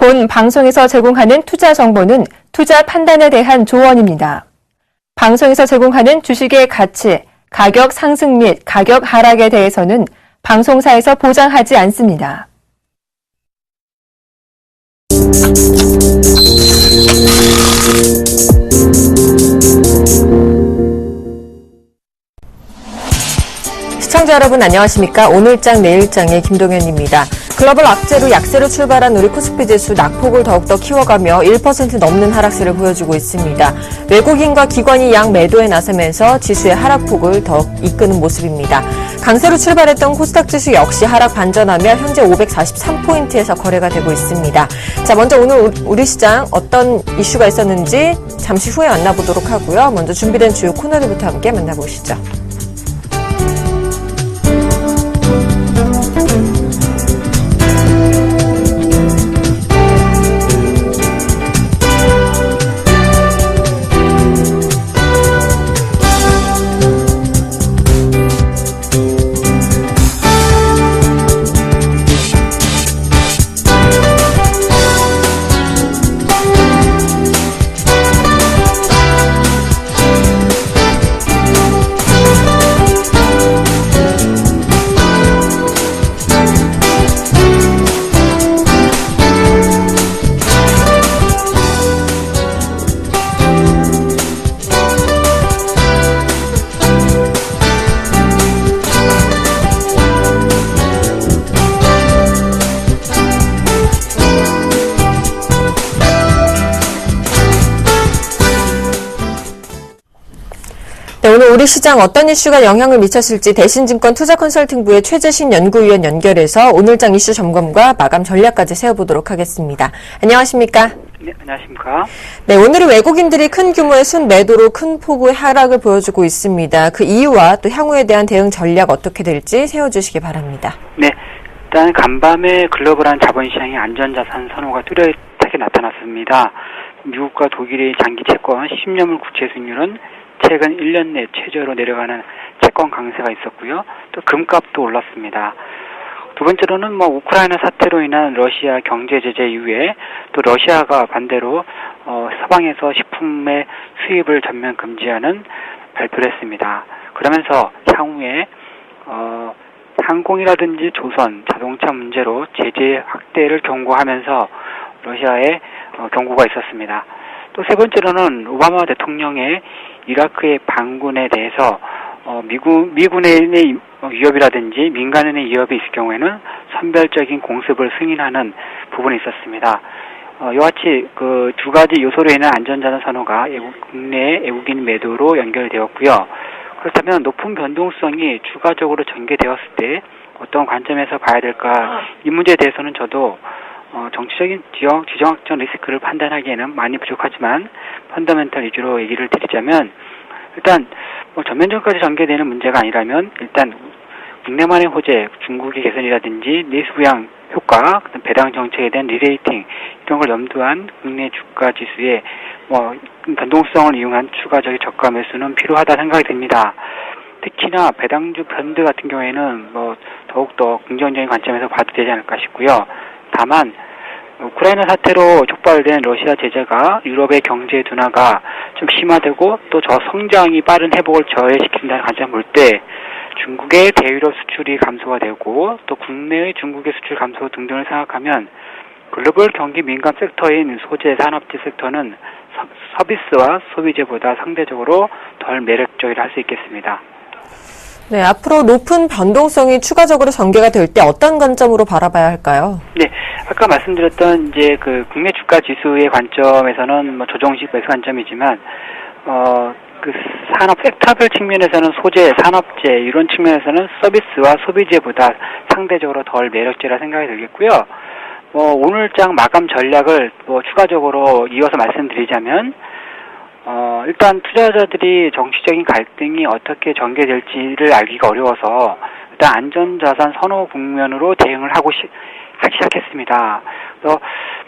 본 방송에서 제공하는 투자 정보는 투자 판단에 대한 조언입니다. 방송에서 제공하는 주식의 가치, 가격 상승 및 가격 하락에 대해서는 방송사에서 보장하지 않습니다. 시청자 여러분 안녕하십니까? 오늘장 내일장의 김동현입니다. 글로벌 악재로 약세로 출발한 우리 코스피 지수 낙폭을 더욱더 키워가며 1% 넘는 하락세를 보여주고 있습니다. 외국인과 기관이 양 매도에 나서면서 지수의 하락폭을 더욱 이끄는 모습입니다. 강세로 출발했던 코스닥 지수 역시 하락 반전하며 현재 543포인트에서 거래가 되고 있습니다. 자, 먼저 오늘 우리 시장 어떤 이슈가 있었는지 잠시 후에 만나보도록 하고요. 먼저 준비된 주요 코너들부터 함께 만나보시죠. 오늘 우리 시장 어떤 이슈가 영향을 미쳤을지 대신증권 투자컨설팅부의 최재신 연구위원 연결해서 오늘장 이슈 점검과 마감 전략까지 세워보도록 하겠습니다. 안녕하십니까? 네, 안녕하십니까? 네, 오늘은 외국인들이 큰 규모의 순매도로 큰 폭의 하락을 보여주고 있습니다. 그 이유와 또 향후에 대한 대응 전략 어떻게 될지 세워주시기 바랍니다. 네, 일단 간밤에 글로벌한 자본시장의 안전자산 선호가 뚜렷하게 나타났습니다. 미국과 독일의 장기 채권 10년물 국채 수익률은 최근 1년 내 최저로 내려가는 채권 강세가 있었고요. 또 금값도 올랐습니다. 두 번째로는 우크라이나 사태로 인한 러시아 경제 제재 이후에 또 러시아가 반대로 서방에서 식품의 수입을 전면 금지하는 발표를 했습니다. 그러면서 향후에 항공이라든지 조선, 자동차 문제로 제재 확대를 경고하면서 러시아의 경고가 있었습니다. 또 세 번째로는 오바마 대통령의 이라크의 반군에 대해서 미군의 위협이라든지 민간인의 위협이 있을 경우에는 선별적인 공습을 승인하는 부분이 있었습니다. 이와 같이 그 두 가지 요소로 인한 안전자산 선호가 국내 외국인 매도로 연결되었고요. 그렇다면 높은 변동성이 추가적으로 전개되었을 때 어떤 관점에서 봐야 될까? 이 문제에 대해서는 저도 정치적인 지정학적 리스크를 판단하기에는 많이 부족하지만 펀더멘털 위주로 얘기를 드리자면 일단 전면전까지 전개되는 문제가 아니라면 일단 국내만의 호재, 중국의 개선이라든지 내수 부양 효과, 배당 정책에 대한 리레이팅 이런 걸 염두한 국내 주가 지수의 변동성을 이용한 추가적인 저가 매수는 필요하다 생각이 듭니다. 특히나 배당주 펀드 같은 경우에는 더욱더 긍정적인 관점에서 봐도 되지 않을까 싶고요. 다만 우크라이나 사태로 촉발된 러시아 제재가 유럽의 경제 둔화가 좀 심화되고 또 저성장이 빠른 회복을 저해시킨다는 관점을 볼 때 중국의 대유럽 수출이 감소가 되고 또 국내의 중국의 수출 감소 등등을 생각하면 글로벌 경기 민감 섹터인 소재 산업재 섹터는 서비스와 소비재보다 상대적으로 덜 매력적이라 할 수 있겠습니다. 네, 앞으로 높은 변동성이 추가적으로 전개가 될 때 어떤 관점으로 바라봐야 할까요? 네, 아까 말씀드렸던 이제 그 국내 주가 지수의 관점에서는 조정식 매수 관점이지만 그 산업 섹터별 측면에서는 소재, 산업재 이런 측면에서는 서비스와 소비재보다 상대적으로 덜 매력적이라 생각이 들겠고요. 오늘장 마감 전략을 추가적으로 이어서 말씀드리자면 일단 투자자들이 정치적인 갈등이 어떻게 전개될지를 알기가 어려워서 일단 안전자산 선호 국면으로 대응을 하기 시작했습니다. 그래서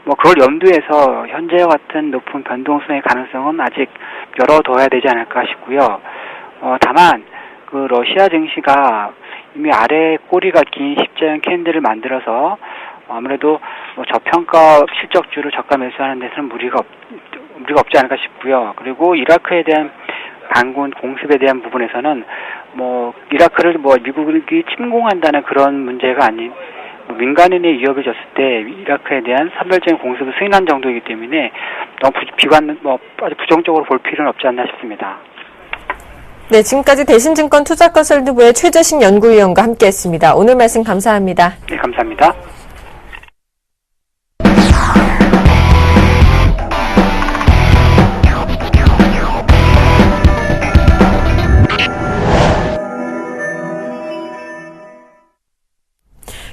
그걸 염두에서 현재와 같은 높은 변동성의 가능성은 아직 열어둬야 되지 않을까 싶고요. 다만 그 러시아 증시가 이미 아래 꼬리가 긴 십자형 캔들을 만들어서 아무래도 뭐 저평가 실적주를 저가 매수하는 데서는 무리가 없지 않을까 싶고요. 그리고 이라크에 대한 반군 공습에 대한 부분에서는 뭐 이라크를 뭐 미국이 침공한다는 그런 문제가 아닌 민간인의 위협을 줬을 때 이라크에 대한 선별적인 공습을 승인한 정도이기 때문에 너무 아주 부정적으로 볼 필요는 없지 않나 싶습니다. 네, 지금까지 대신증권 투자컨설트부의 최재식 연구위원과 함께했습니다. 오늘 말씀 감사합니다. 네, 감사합니다.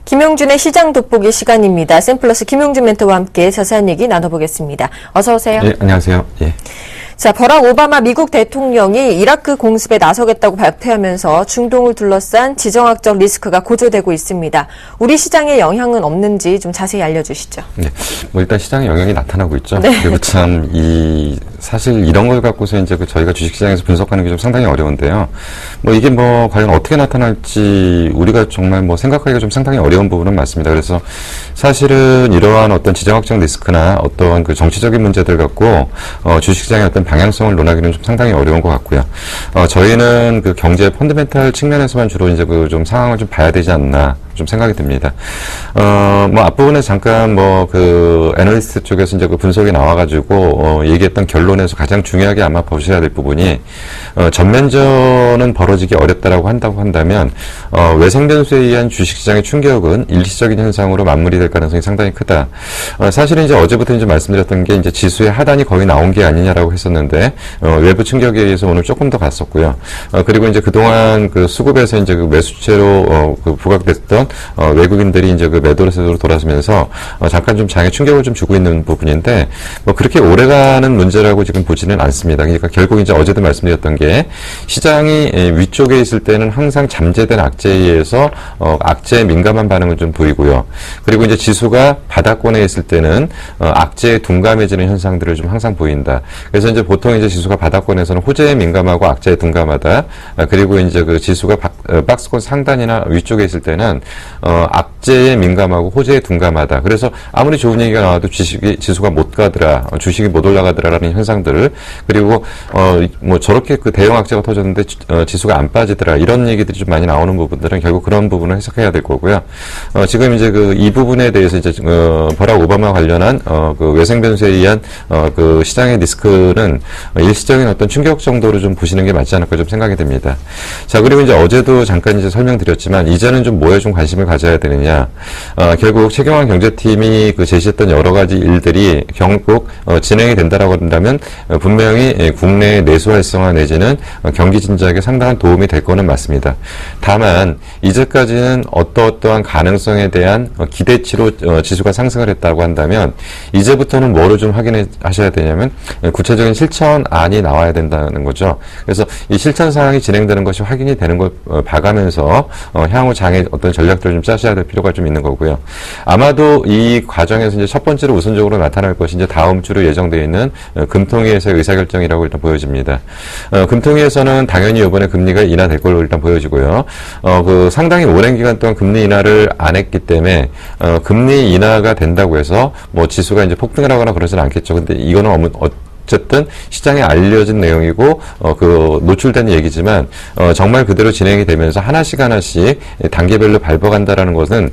김용준의 시장 돋보기 시간입니다. 샘플러스 김용준 멘토와 함께 자세한 얘기 나눠보겠습니다. 어서 오세요. 네, 안녕하세요. 예. 자, 버락 오바마 미국 대통령이 이라크 공습에 나서겠다고 발표하면서 중동을 둘러싼 지정학적 리스크가 고조되고 있습니다. 우리 시장에 영향은 없는지 좀 자세히 알려주시죠. 네, 뭐 일단 시장에 영향이 나타나고 있죠. 네. 그리고 참 사실 이런 걸 갖고서 이제 저희가 주식시장에서 분석하는 게 좀 상당히 어려운데요. 뭐 이게 뭐 과연 어떻게 나타날지 우리가 정말 뭐 생각하기가 좀 상당히 어려운 부분은 맞습니다. 그래서 사실은 이러한 어떤 지정학적 리스크나 어떤 그 정치적인 문제들 갖고 주식시장의 어떤 방향성을 논하기는 좀 상당히 어려운 것 같고요. 저희는 그 경제 펀드멘탈 측면에서만 주로 이제 그 좀 상황을 좀 봐야 되지 않나 좀 생각이 듭니다. 뭐 앞부분에 잠깐 뭐 그 애널리스트 쪽에서 이제 그 분석이 나와가지고 얘기했던 결론에서 가장 중요하게 아마 보셔야 될 부분이 전면전은 벌어지기 어렵다라고 한다면 외생 변수에 의한 주식시장의 충격은 일시적인 현상으로 마무리될 가능성이 상당히 크다. 사실은 이제 어제부터 이제 말씀드렸던 게 이제 지수의 하단이 거의 나온 게 아니냐라고 했었는데 외부 충격에 의해서 오늘 조금 더 갔었고요. 그리고 이제 그동안 그 수급에서 이제 그 매수채로 그 부각됐던 외국인들이 이제 그 매도세로 돌아서면서 잠깐 좀 장에 충격을 좀 주고 있는 부분인데 뭐 그렇게 오래가는 문제라고 지금 보지는 않습니다. 그러니까 결국 이제 어제도 말씀드렸던 게 시장이 위쪽에 있을 때는 항상 잠재된 악재에 의해서 악재에 민감한 반응을 좀 보이고요. 그리고 이제 지수가 바닥권에 있을 때는 악재에 둔감해지는 현상들을 좀 항상 보인다. 그래서 이제 보통 이제 지수가 바닥권에서는 호재에 민감하고 악재에 둔감하다. 그리고 이제 그 지수가 박스권 상단이나 위쪽에 있을 때는 악재에 민감하고 호재에 둔감하다. 그래서 아무리 좋은 얘기가 나와도 지수가 못 가더라, 주식이 못 올라가더라라는 현상들을, 그리고 뭐 저렇게 그 대형 악재가 터졌는데 지수가 안 빠지더라, 이런 얘기들이 좀 많이 나오는 부분들은 결국 그런 부분을 해석해야 될 거고요. 지금 이제 그 이 부분에 대해서 이제 버락 오바마 관련한 그 외생 변수에 의한 그 시장의 리스크는 일시적인 어떤 충격 정도로 좀 보시는 게 맞지 않을까 좀 생각이 됩니다. 자, 그리고 이제 어제도 잠깐 이제 설명드렸지만 이제는 좀 뭐에 좀 관심을 가져야 되느냐. 결국 최경환 경제팀이 그 제시했던 여러 가지 일들이 결국 진행이 된다라고 한다면 분명히 국내 내수 활성화 내지는 경기 진작에 상당한 도움이 될 거는 맞습니다. 다만 이제까지는 어떠한 가능성에 대한 기대치로 지수가 상승을 했다고 한다면 이제부터는 뭐를 좀 확인하셔야 되냐면 구체적인 실천안이 나와야 된다는 거죠. 그래서 이 실천 사항이 진행되는 것이 확인이 되는 걸 봐가면서 향후 장의 어떤 전략들을 좀 짜셔야 될 필요가 좀 있는 거고요. 아마도 이 과정에서 이제 첫 번째로 우선적으로 나타날 것이 이제 다음 주로 예정되어 있는 금통위에서의 의사결정이라고 일단 보여집니다. 금통위에서는 당연히 이번에 금리가 인하될 걸로 일단 보여지고요. 그 상당히 오랜 기간 동안 금리 인하를 안 했기 때문에 금리 인하가 된다고 해서 뭐 지수가 이제 폭등을 하거나 그러지는 않겠죠. 근데 이거는 어쨌든 시장에 알려진 내용이고 그 노출된 얘기지만 정말 그대로 진행이 되면서 하나씩 단계별로 밟아간다라는 것은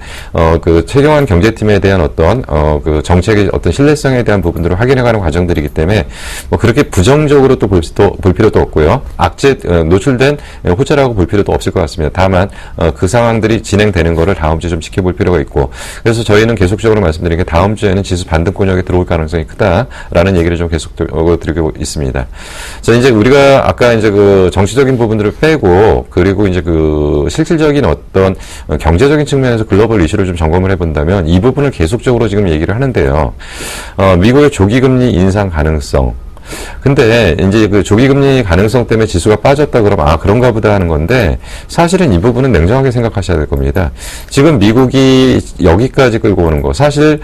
그 최경환 경제팀에 대한 어떤 그 정책의 어떤 신뢰성에 대한 부분들을 확인해가는 과정들이기 때문에 뭐 그렇게 부정적으로 또 볼 필요도 없고요. 악재 노출된 호재라고 볼 필요도 없을 것 같습니다. 다만 그 상황들이 진행되는 거를 다음 주에 좀 지켜볼 필요가 있고, 그래서 저희는 계속적으로 말씀드린 게 다음 주에는 지수 반등권역에 들어올 가능성이 크다라는 얘기를 좀 계속 드리고 있습니다. 자, 이제 우리가 아까 이제 그 정치적인 부분들을 빼고, 그리고 이제 그 실질적인 어떤 경제적인 측면에서 글로벌 이슈를 좀 점검을 해본다면 이 부분을 계속적으로 지금 얘기를 하는데요. 미국의 조기금리 인상 가능성, 근데 이제 그 조기금리 가능성 때문에 지수가 빠졌다 그러면 아, 그런가 보다 하는 건데 사실은 이 부분은 냉정하게 생각하셔야 될 겁니다. 지금 미국이 여기까지 끌고 오는 거 사실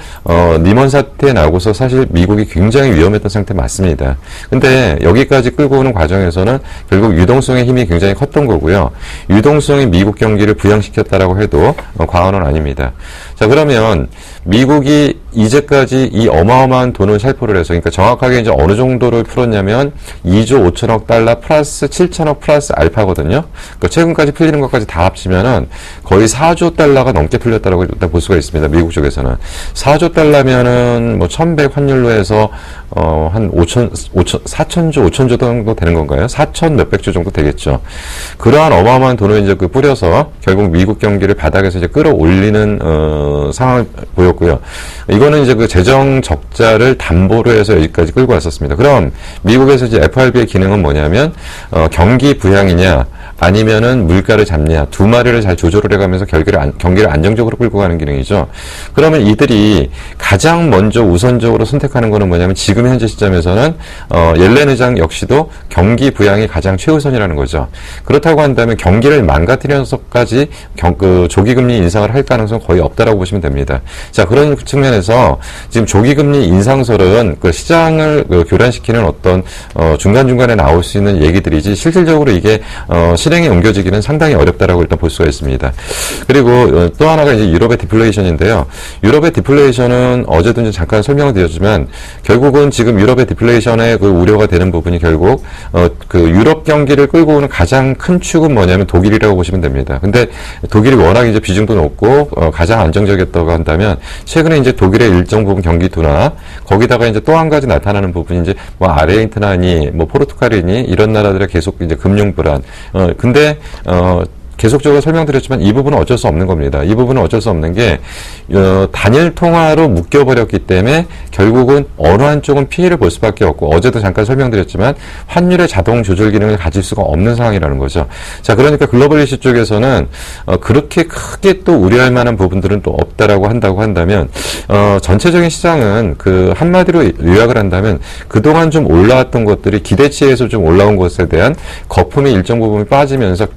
리먼 사태 나오고서 사실 미국이 굉장히 위험했던 상태 맞습니다. 근데 여기까지 끌고 오는 과정에서는 결국 유동성의 힘이 굉장히 컸던 거고요. 유동성이 미국 경기를 부양시켰다라고 해도 과언은 아닙니다. 자, 그러면 미국이 이제까지 이 어마어마한 돈을 살포를 해서, 그러니까 정확하게 이제 어느 정도를 풀었냐면 2조 5천억 달러 플러스 7천억 플러스 알파거든요. 그러니까 최근까지 풀리는 것까지 다 합치면은 거의 4조 달러가 넘게 풀렸다고 일단 볼 수가 있습니다. 미국 쪽에서는 4조 달러면은 뭐 1,100 환율로 해서 한 4천조 5천조 정도 되는 건가요? 4천 몇백 조 정도 되겠죠. 그러한 어마어마한 돈을 이제 뿌려서 결국 미국 경기를 바닥에서 이제 끌어올리는 상황을 보였고요. 이거는 이제 그 재정 적자를 담보로 해서 여기까지 끌고 왔었습니다. 그럼 미국에서 이제 FRB의 기능은 뭐냐면 경기 부양이냐 아니면은 물가를 잡냐 두 마리를 잘 조절을 해가면서 경기를 안정적으로 끌고 가는 기능이죠. 그러면 이들이 가장 먼저 우선적으로 선택하는 거는 뭐냐면 지금 현재 시점에서는 옐렌 의장 역시도 경기 부양이 가장 최우선이라는 거죠. 그렇다고 한다면 경기를 망가뜨려서까지 그 조기금리 인상을 할 가능성은 거의 없다라고 보시면 됩니다. 자, 그런 측면에서 지금 조기금리 인상설은 그 시장을 교란시키는 어떤 중간중간에 나올 수 있는 얘기들이지 실질적으로 이게 실행에 옮겨지기는 상당히 어렵다라고 일단 볼 수가 있습니다. 그리고 또 하나가 이제 유럽의 디플레이션인데요. 유럽의 디플레이션은 어제도 이제 잠깐 설명을 드렸지만 결국은 지금 유럽의 디플레이션에 그 우려가 되는 부분이 결국 그 유럽 경기를 끌고 오는 가장 큰 축은 뭐냐면 독일이라고 보시면 됩니다. 근데 독일이 워낙 이제 비중도 높고 가장 안정적이었다고 한다면 최근에 이제 독일의 일정 부분 경기 둔화 거기다가 이제 또 한 가지 나타나는 부분이 이제 뭐 아르헨티나니 뭐 포르투갈이니 이런 나라들의 계속 이제 금융 불안 근데 계속적으로 설명드렸지만 이 부분은 어쩔 수 없는 겁니다. 이 부분은 어쩔 수 없는 게 단일 통화로 묶여버렸기 때문에 결국은 어느 한쪽은 피해를 볼 수밖에 없고 어제도 잠깐 설명드렸지만 환율의 자동 조절 기능을 가질 수가 없는 상황이라는 거죠. 자, 그러니까 글로벌 이슈 쪽에서는 그렇게 크게 또 우려할 만한 부분들은 또 없다라고 한다면 전체적인 시장은 그 한마디로 요약을 한다면 그동안 좀 올라왔던 것들이 기대치에서 좀 올라온 것에 대한 거품이 일정 부분 빠지면서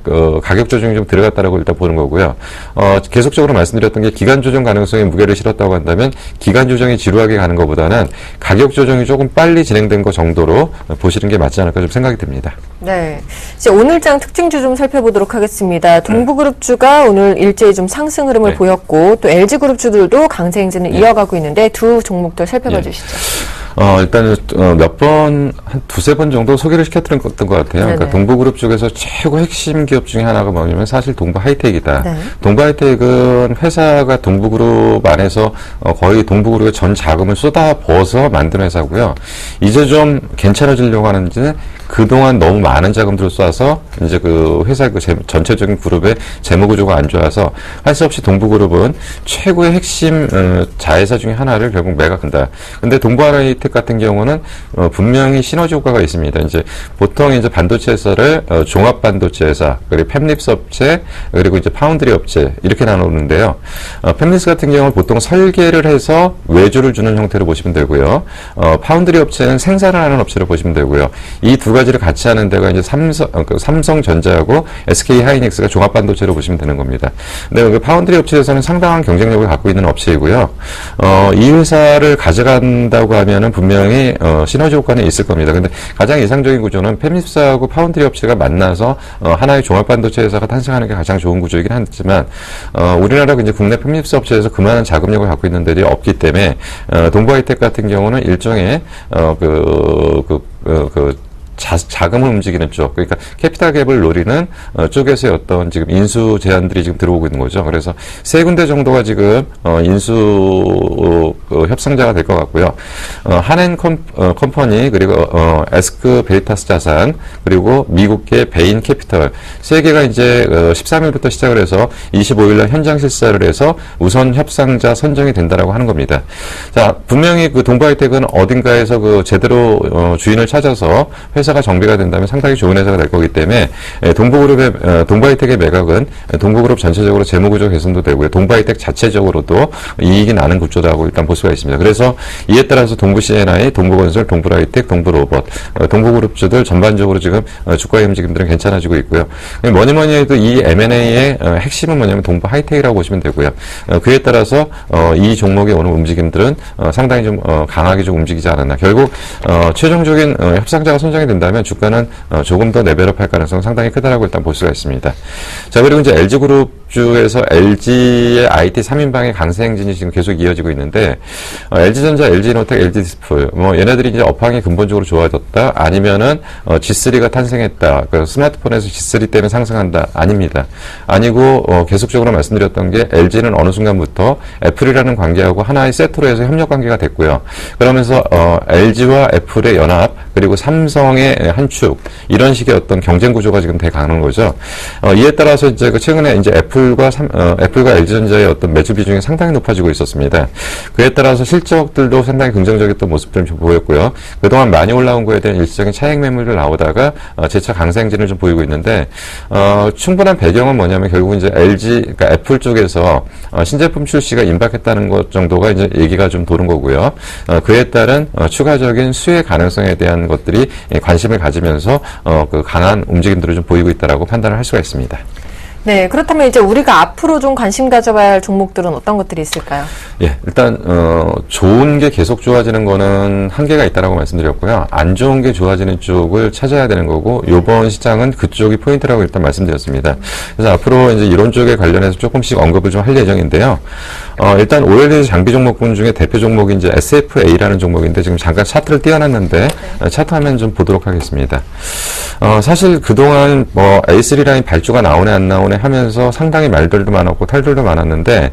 가격 조정이 좀 들어갔다라고 일단 보는 거고요. 계속적으로 말씀드렸던 게 기간 조정 가능성에 무게를 실었다고 한다면 기간 조정이 지루하게 가는 것보다는 가격 조정이 조금 빨리 진행된 것 정도로 보시는 게 맞지 않을까 좀 생각이 듭니다. 네. 이제 오늘장 특징주 좀 살펴보도록 하겠습니다. 동부그룹주가 오늘 일제히 좀 상승 흐름을 보였고 또 LG그룹주들도 강세 행진을 이어가고 있는데 두 종목들 살펴봐 주시죠. 일단은 한 두세 번 정도 소개를 시켜드렸던 것 같아요. 그러니까 동부그룹 쪽에서 최고 핵심 기업 중에 하나가 뭐냐면 사실 동부하이텍이다. 네. 동부하이텍은 회사가 동부그룹 안에서 거의 동부그룹의 전 자금을 쏟아부어서 만든 회사고요. 이제 좀 괜찮아지려고 하는지 그동안 너무 많은 자금들을 쏴서 이제 그 회사 그 전체적인 그룹의 재무 구조가 안 좋아서 할 수 없이 동부그룹은 최고의 핵심 자회사 중에 하나를 결국 매각한다. 근데 동부하이텍 같은 경우는 분명히 시너지 효과가 있습니다. 이제 보통 이제 반도체 회사를 종합 반도체 회사, 그리고 팹립스 업체, 그리고 이제 파운드리 업체 이렇게 나누는데요. 팹립스 같은 경우는 보통 설계를 해서 외주를 주는 형태로 보시면 되고요. 파운드리 업체는 생산을 하는 업체로 보시면 되고요. 이 두 가지를 같이 하는 데가 이제 삼성전자하고 SK 하이닉스가 종합 반도체로 보시면 되는 겁니다. 근데 그 파운드리 업체에서는 상당한 경쟁력을 갖고 있는 업체이고요. 이 회사를 가져간다고 하면은 분명히 시너지 효과는 있을 겁니다. 근데 가장 이상적인 구조는 팹립스하고 파운드리 업체가 만나서 하나의 종합 반도체 회사가 탄생하는 게 가장 좋은 구조이긴 하지만 우리나라 이제 국내 팹립스 업체에서 그만한 자금력을 갖고 있는 데들이 없기 때문에 동부하이텍 같은 경우는 일종의 자금을 움직이는 쪽, 그러니까 캐피탈 갭을 노리는 쪽에서의 어떤 지금 인수 제안들이 지금 들어오고 있는 거죠. 그래서 세 군데 정도가 지금 인수 협상자가 될 것 같고요. 한엔 컴퍼니 그리고 에스크 베리타스 자산 그리고 미국계 베인 캐피털 세 개가 이제 13일부터 시작을 해서 25일날 현장 실사를 해서 우선 협상자 선정이 된다라고 하는 겁니다. 자, 분명히 그 동부하이텍은 어딘가에서 그 제대로 주인을 찾아서 회사가 정비가 된다면 상당히 좋은 회사가 될 거기 때문에 동바이텍의 매각은 동부그룹 전체적으로 재무구조 개선도 되고요. 동바이텍 자체적으로도 이익이 나는 구조라고 일단 볼 수가 있습니다. 그래서 이에 따라서 동부 C&I, 동부건설, 동부라이텍, 동부로봇, 동부그룹주들 전반적으로 지금 주가의 움직임들은 괜찮아지고 있고요. 뭐니 해도 이 M&A의 핵심은 뭐냐면 동부 하이텍이라고 보시면 되고요. 그에 따라서 이 종목의 오늘 움직임들은 상당히 좀 강하게 좀 움직이지 않았나. 결국 최종적인 협상자가 선정이 된다면 주가는 조금 더 레벨업할 가능성은 상당히 크다라고 일단 볼 수가 있습니다. 자, 그리고 이제 LG그룹 주에서 LG의 IT 3인방의 강세 행진이 지금 계속 이어지고 있는데 LG전자, LG노텍, LG디스플 얘네들이 이제 업황이 근본적으로 좋아졌다 아니면은 G3가 탄생했다. 그 스마트폰에서 G3 때문에 상승한다. 아닙니다. 아니고 계속적으로 말씀드렸던 게 LG는 어느 순간부터 애플이라는 관계하고 하나의 세트로 해서 협력 관계가 됐고요. 그러면서 LG와 애플의 연합 그리고 삼성의 한 축 이런 식의 어떤 경쟁 구조가 지금 되게 강한 거죠. 이에 따라서 이제 최근에 이제 애플과 LG전자의 어떤 매출 비중이 상당히 높아지고 있었습니다. 그에 따라서 실적들도 상당히 긍정적이었던 모습들을 좀 보였고요. 그동안 많이 올라온 거에 대한 일시적인 차익 매물들 나오다가 재차 강세 행진을 좀 보이고 있는데 충분한 배경은 뭐냐면 결국 이제 그러니까 애플 쪽에서 신제품 출시가 임박했다는 것 정도가 이제 얘기가 좀 도는 거고요. 그에 따른 추가적인 수혜 가능성에 대한 것들이 관심을 가지면서 그 강한 움직임들을 좀 보이고 있다라고 판단을 할 수가 있습니다. 네, 그렇다면 이제 우리가 앞으로 좀 관심 가져봐야 할 종목들은 어떤 것들이 있을까요? 예, 일단 좋은 게 계속 좋아지는 거는 한계가 있다라고 말씀드렸고요. 안 좋은 게 좋아지는 쪽을 찾아야 되는 거고 이번 시장은 그쪽이 포인트라고 일단 말씀드렸습니다. 그래서 앞으로 이제 이런 쪽에 관련해서 조금씩 언급을 좀 할 예정인데요. 일단 OLED 장비 종목군 중에 대표 종목이 이제 SFA라는 종목인데 지금 잠깐 차트를 띄워놨는데 차트 화면 좀 보도록 하겠습니다. 사실 그동안 뭐 A3 라인 발주가 나오네 안 나오네 하면서 상당히 말들도 많았고 탈들도 많았는데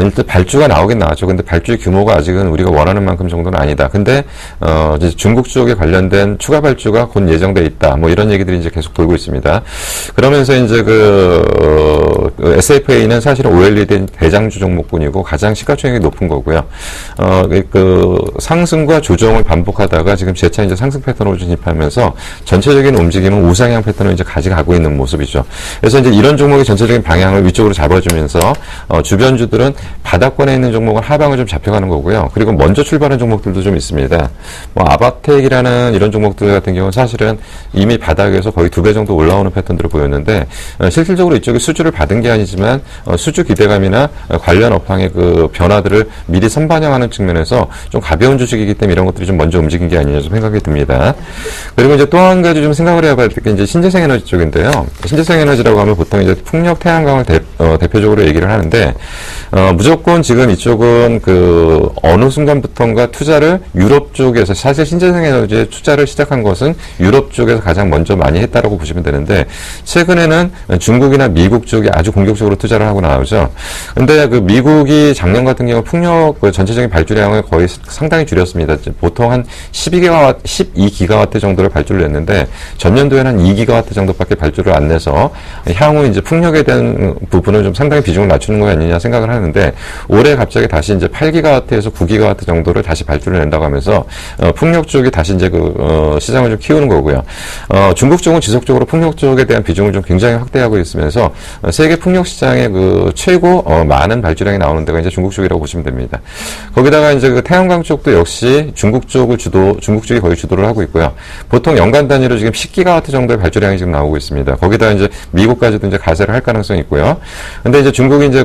일단 발주가 나오긴 나왔죠. 근데 발주의 규모가 아직은 우리가 원하는 만큼 정도는 아니다. 근데 이제 중국 쪽에 관련된 추가 발주가 곧 예정돼 있다. 뭐 이런 얘기들이 이제 계속 돌고 있습니다. 그러면서 이제 SFA는 사실은 OLED 대장주 종목군이고 가장 시가총액이 높은 거고요. 상승과 조정을 반복하다가 지금 재차 이제 상승 패턴으로 진입하면서 전체적인 움직임은 우상향 패턴을 이제 가져가고 있는 모습이죠. 그래서 이제 이런 종목의 전체적인 방향을 위쪽으로 잡아주면서 주변주들은 바닥권에 있는 종목은 하방을 좀 잡혀가는 거고요. 그리고 먼저 출발한 종목들도 좀 있습니다. 뭐 아바텍이라는 이런 종목들 같은 경우는 사실은 이미 바닥에서 거의 2배 정도 올라오는 패턴들을 보였는데 실질적으로 이쪽에 수주를 받은 게 아니지만 수주 기대감이나 관련 업황의 그 변화들을 미리 선반영하는 측면에서 좀 가벼운 주식이기 때문에 이런 것들이 좀 먼저 움직인 게 아니냐 좀 생각이 듭니다. 그리고 이제 또 한 가지 좀 생각을 해야 할 게 이제 신재생 에너지 쪽인데요. 신재생 에너지라고 하면 보통 이제 풍력, 태양광을 대표적으로 얘기를 하는데 무조건 지금 이쪽은 그 어느 순간부터인가 투자를 유럽 쪽에서 사실 신재생 에너지에 투자를 시작한 것은 유럽 쪽에서 가장 먼저 많이 했다라고 보시면 되는데 최근에는 중국이나 미국 쪽이 아주 공격적으로 투자를 하고 나오죠. 근데 그 미국이 작년 같은 경우 풍력 그 전체적인 발주량을 거의 상당히 줄였습니다. 보통 한 12기가와트 정도를 발주를 냈는데 전년도에는 한 2기가와트 정도밖에 발주를 안 내서 향후 이제 풍력에 대한 부분을 좀 상당히 비중을 낮추는 거 아니냐 생각을 하는데 올해 갑자기 다시 이제 8기가와트에서 9기가와트 정도를 다시 발주를 낸다고 하면서 풍력 쪽이 다시 이제 시장을 좀 키우는 거고요. 중국 쪽은 지속적으로 풍력 쪽에 대한 비중을 좀 굉장히 확대하고 있으면서 세계 풍력 시장의 그 최고 많은 발주량이 나오는 데가 이제 중국 쪽이라고 보시면 됩니다. 거기다가 이제 그 태양광 쪽도 역시 중국 쪽이 거의 주도를 하고 있고요. 보통 연간 단위로 지금 10기가와트 정도의 발주량이 지금 나오고 있습니다. 거기다가 이제 미국까지도 이제 가세를 할 가능성이 있고요. 근데 이제 중국이 이제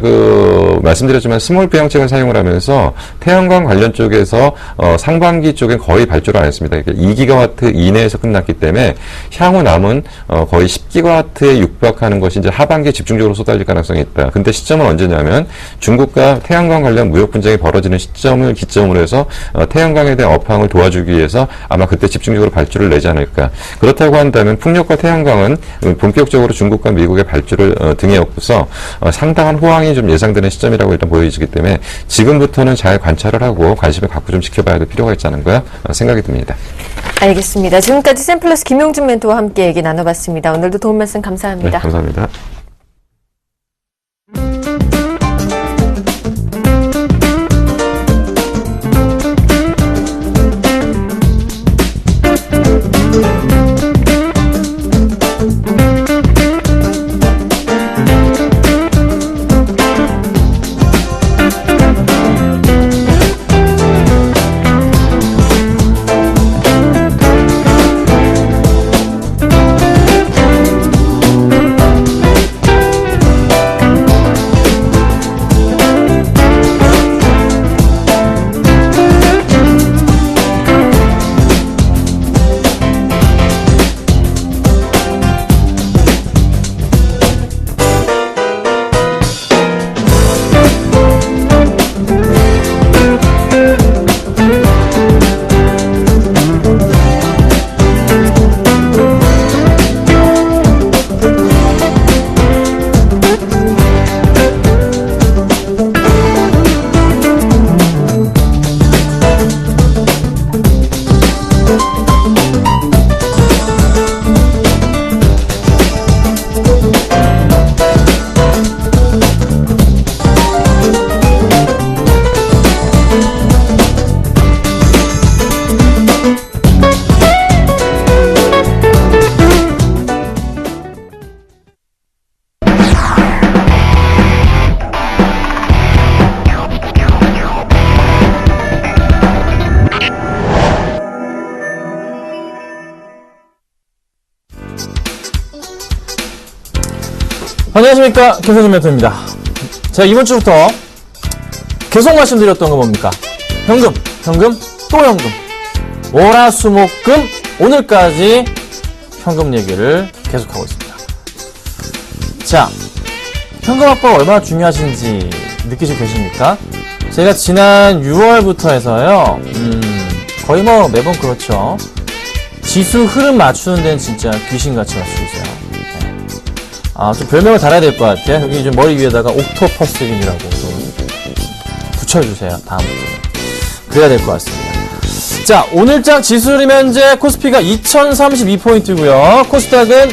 말씀드렸지만 스몰 비형책을 사용을 하면서 태양광 관련 쪽에서 상반기 쪽엔 거의 발주를 안 했습니다. 2기가와트 이내에서 끝났기 때문에 향후 남은 거의 10기가와트에 육박하는 것이 이제 하반기에 집중적으로 쏟아질 가능성이 있다. 근데 시점은 언제냐면 중국과 태양광 관련 무역 분쟁이 벌어지는 시점을 기점으로 해서 태양광에 대한 업황을 도와주기 위해서 아마 그때 집중적으로 발주를 내지 않을까. 그렇다고 한다면 풍력과 태양광은 본격적으로 중국과 미국의 발주를 등에 업고서 상당한 호황이 좀 예상되는 시점이라고 일단 보여지기 때문에 지금부터는 잘 관찰을 하고 관심을 갖고 좀 지켜봐야 될 필요가 있지 않은가 생각이 듭니다. 알겠습니다. 지금까지 샘플러스 김용준 멘토와 함께 얘기 나눠봤습니다. 오늘도 도움 말씀 감사합니다. 네, 감사합니다. 안녕하십니까, 김성준 멘토입니다. 제가 이번 주부터 계속 말씀드렸던 거 뭡니까? 현금, 또 현금. 월화수목금 오늘까지 현금 얘기를 계속하고 있습니다. 자, 현금 확보가 얼마나 중요하신지 느끼시고 계십니까? 제가 지난 6월부터 해서요, 거의 뭐 매번 그렇죠. 지수 흐름 맞추는 데는 진짜 귀신같이 맞추고 있어요. 좀 별명을 달아야 될 것 같아요. 여기 좀 머리 위에다가 옥토퍼스김이라고 좀 붙여주세요. 다음부터는. 그래야 될 것 같습니다. 자, 오늘장 지수 흐름 현재 코스피가 2032포인트고요. 코스닥은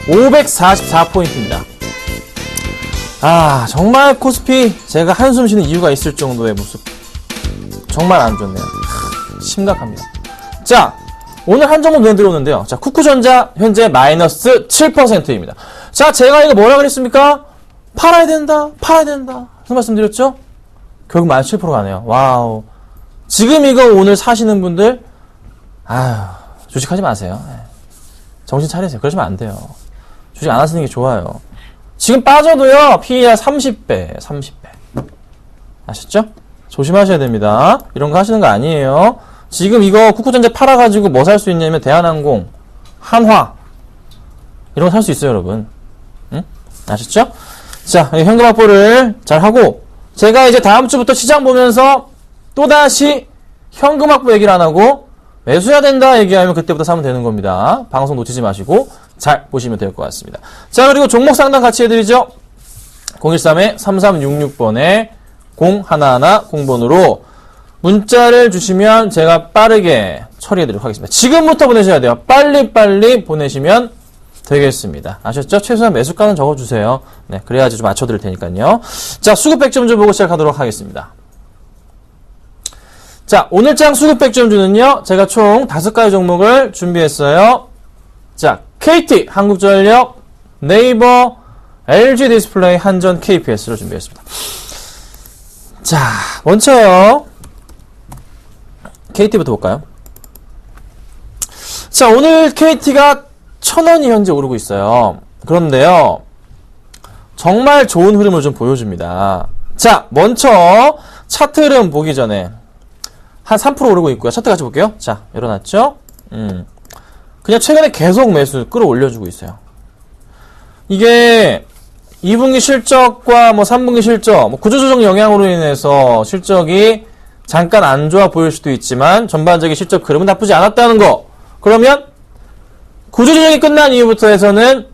544포인트입니다. 정말 코스피 제가 한숨 쉬는 이유가 있을 정도의 모습. 정말 안 좋네요. 심각합니다. 자, 오늘 한 종목 눈에 들어오는데요. 자, 쿠쿠전자 현재 마이너스 7%입니다. 자, 제가 이거 뭐라 그랬습니까? 팔아야 된다. 무슨 말씀드렸죠? 결국 마이너스 7% 가네요. 와우. 지금 이거 오늘 사시는 분들, 주식하지 마세요. 정신 차리세요. 그러시면 안 돼요. 주식 안 하시는 게 좋아요. 지금 빠져도요, PER 30배. 아셨죠? 조심하셔야 됩니다. 이런 거 하시는 거 아니에요. 지금 이거 쿠쿠전자 팔아가지고 뭐 살 수 있냐면 대한항공, 한화 이런 거 살 수 있어요, 여러분. 응? 아셨죠? 자, 현금 확보를 잘 하고 제가 이제 다음 주부터 시장 보면서 또다시 현금 확보 얘기를 안 하고 매수해야 된다 얘기하면 그때부터 사면 되는 겁니다. 방송 놓치지 마시고 잘 보시면 될 것 같습니다. 자, 그리고 종목 상담 같이 해드리죠. 013-3366번에 0110번으로 문자를 주시면 제가 빠르게 처리해드리도록 하겠습니다. 지금부터 보내셔야 돼요. 빨리 보내시면 되겠습니다. 아셨죠? 최소한 매수가는 적어주세요. 네, 그래야지 좀 맞춰드릴 테니까요. 자, 수급 100점 보고 시작하도록 하겠습니다. 자, 오늘장 수급 100점주는요, 제가 총 5가지 종목을 준비했어요. 자, KT, 한국전력, 네이버, LG 디스플레이, 한전, KPS를 준비했습니다. 자, 먼저요. KT부터 볼까요? 자, 오늘 KT가 1,000원이 현재 오르고 있어요. 그런데요, 정말 좋은 흐름을 좀 보여줍니다. 자, 먼저 차트 흐름 보기 전에 한 3% 오르고 있고요. 차트 같이 볼게요. 자, 일어났죠? 그냥 최근에 계속 매수 끌어올려주고 있어요. 이게 2분기 실적과 3분기 실적, 구조조정 영향으로 인해서 실적이 잠깐 안 좋아 보일 수도 있지만 전반적인 실적 흐름은 나쁘지 않았다는 거. 그러면 구조조정이 끝난 이후부터 해서는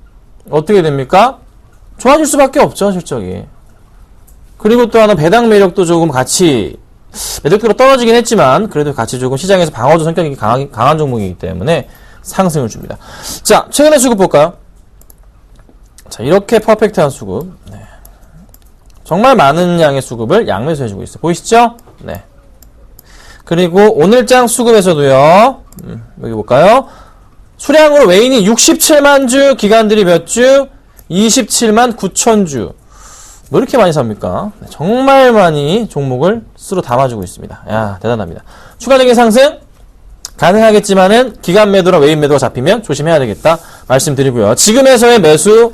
어떻게 됩니까? 좋아질 수밖에 없죠, 실적이. 그리고 또 하나 배당 매력도 조금 같이 매력도가 떨어지긴 했지만 그래도 같이 조금 시장에서 방어조 성격이 강한 종목이기 때문에 상승을 줍니다. 자, 최근의 수급 볼까요? 자, 이렇게 퍼펙트한 수급. 네. 정말 많은 양의 수급을 양매수 해주고 있어요. 보이시죠? 네. 그리고 오늘장 수급에서도요. 여기 볼까요? 수량으로 외인이 67만 주, 기관들이 몇 주? 27만 9천 주. 뭐 이렇게 많이 삽니까? 네, 정말 많이 종목을 쓸어 담아주고 있습니다. 야, 대단합니다. 추가적인 상승 가능하겠지만은 기관 매도나 외인 매도가 잡히면 조심해야 되겠다 말씀드리고요. 지금에서의 매수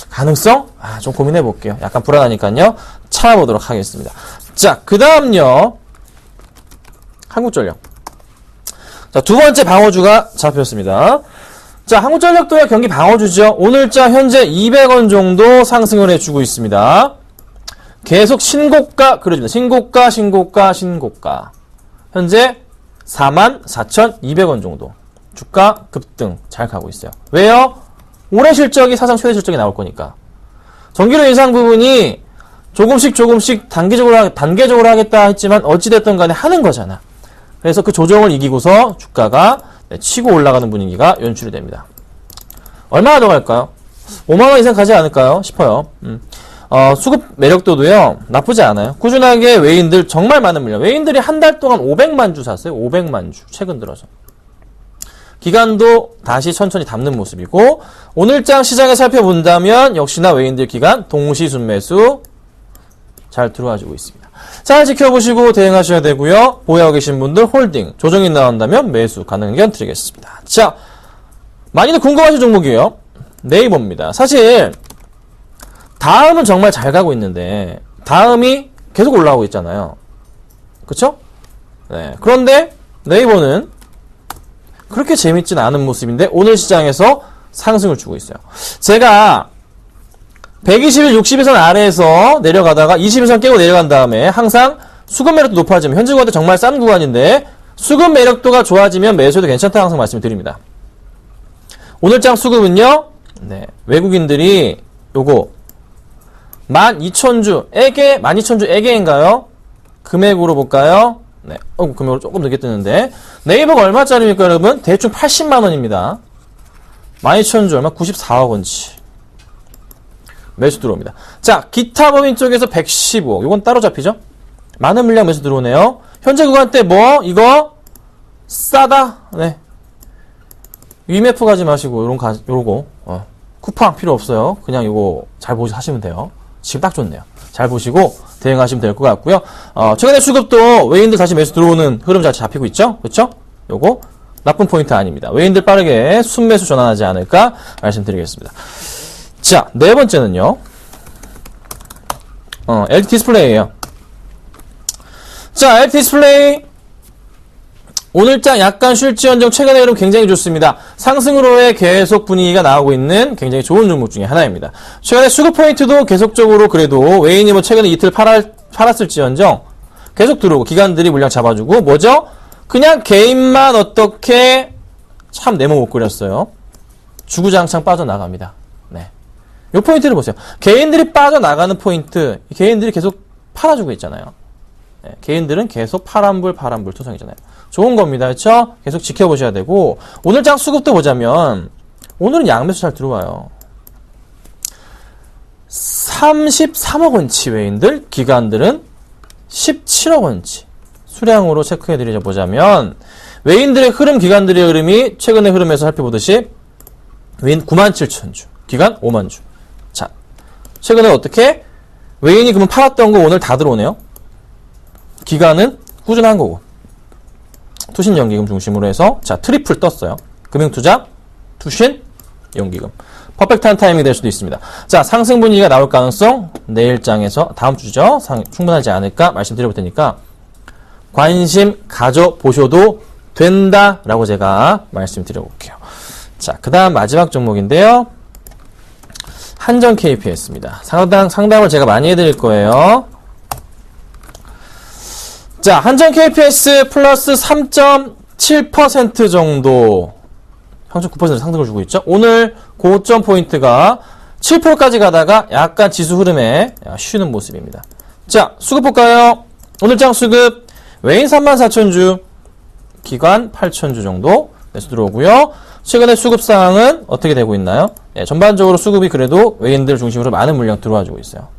가능성? 좀 고민해 볼게요. 약간 불안하니까요. 참아보도록 하겠습니다. 자, 그 다음요. 한국전력. 자, 두 번째 방어주가 잡혔습니다. 자, 한국전력도요, 경기 방어주죠. 오늘자 현재 200원 정도 상승을 해주고 있습니다. 계속 신고가 그려줍니다. 신고가. 현재 44,200원 정도. 주가 급등 잘 가고 있어요. 왜요? 올해 실적이 사상 최대 실적이 나올 거니까. 전기료 인상 부분이 조금씩 단계적으로 하겠다 했지만 어찌됐든 간에 하는 거잖아. 그래서 그 조정을 이기고서 주가가 치고 올라가는 분위기가 연출이 됩니다. 얼마나 더 갈까요? 5만원 이상 가지 않을까요? 싶어요. 수급 매력도도요, 나쁘지 않아요. 꾸준하게 외인들 정말 많은 물량. 외인들이 한 달 동안 500만 주 샀어요. 500만 주. 최근 들어서. 기간도 다시 천천히 담는 모습이고, 오늘장 시장에 살펴본다면 역시나 외인들 기간 동시 순매수 잘 들어와주고 있습니다. 잘 지켜보시고 대응하셔야 되고요. 보유하고 계신 분들 홀딩, 조정이 나온다면 매수 가능 의견 드리겠습니다. 자, 많이들 궁금하신 종목이에요. 네이버입니다. 사실 다음은 정말 잘 가고 있는데 다음이 계속 올라오고 있잖아요. 그쵸? 네. 그런데 네이버는 그렇게 재밌진 않은 모습인데 오늘 시장에서 상승을 주고 있어요. 제가 121, 60일선 아래에서 내려가다가 20일선 깨고 내려간 다음에 항상 수급 매력도 높아지면 현재 구간도 정말 싼 구간인데 수급 매력도가 좋아지면 매수해도 괜찮다고 항상 말씀을 드립니다. 오늘장 수급은요, 네, 외국인들이 요거 12,000주에게 12,000주에게인가요? 금액으로 볼까요? 네, 금액으로 조금 늦게 뜨는데 네이버가 얼마짜리입니까, 여러분? 대충 80만 원입니다. 12,000주 얼마? 94억 원치. 매수 들어옵니다. 자, 기타 법인 쪽에서 115억. 요건 따로 잡히죠? 많은 물량 매수 들어오네요. 현재 구간대 뭐? 이거 싸다. 네. 위메프 가지 마시고 요거 쿠팡 필요 없어요. 그냥 요거 잘 하시면 돼요. 지금 딱 좋네요. 잘 보시고 대응하시면 될 것 같고요. 최근에 수급도 외인들 다시 매수 들어오는 흐름 잘 잡히고 있죠? 그렇죠? 요거 나쁜 포인트 아닙니다. 외인들 빠르게 순매수 전환하지 않을까 말씀드리겠습니다. 자, 네 번째는요. LT 디스플레이예요. 자, LT 디스플레이 오늘장 약간 쉴지언정 최근의 흐름 굉장히 좋습니다. 상승으로의 계속 분위기가 나오고 있는 굉장히 좋은 종목 중에 하나입니다. 최근에 수급 포인트도 계속적으로 그래도 외인이 뭐 최근에 이틀 팔았을지언정 계속 들어오고 기관들이 물량 잡아주고 뭐죠? 그냥 개인만 어떻게 참 네모 못 그렸어요. 주구장창 빠져나갑니다. 네. 요 포인트를 보세요. 개인들이 빠져나가는 포인트, 개인들이 계속 팔아주고 있잖아요. 네. 개인들은 계속 파란불 투성이잖아요. 좋은 겁니다. 그렇죠? 계속 지켜보셔야 되고 오늘장 수급도 보자면 오늘은 양매수 잘 들어와요. 33억 원치 외인들, 기관들은 17억 원치. 수량으로 체크해드리자 보자면 외인들의 흐름, 기관들의 흐름이 최근의 흐름에서 살펴보듯이 외인 97,000주, 기관 50,000주. 자, 최근에 어떻게? 외인이 그러면 팔았던 거 오늘 다 들어오네요. 기관은 꾸준한 거고. 투신연기금 중심으로 해서 자 트리플 떴어요. 금융투자, 투신, 연기금. 퍼펙트한 타이밍이 될 수도 있습니다. 자, 상승 분위기가 나올 가능성 내일장에서 다음 주죠. 충분하지 않을까 말씀드려볼 테니까 관심 가져보셔도 된다라고 제가 말씀드려볼게요. 자, 그 다음 마지막 종목인데요. 한전 KPS입니다. 상담을 제가 많이 해드릴 거예요. 자, 한전 KPS 플러스 3.7% 정도 3.9% 상승을 주고 있죠. 오늘 고점 포인트가 7%까지 가다가 약간 지수 흐름에 쉬는 모습입니다. 자, 수급 볼까요? 오늘장 수급 외인 34,000주, 기관 8,000주 정도 매수 들어오고요. 최근에 수급 상황은 어떻게 되고 있나요? 예, 전반적으로 수급이 그래도 외인들 중심으로 많은 물량 들어와주고 있어요.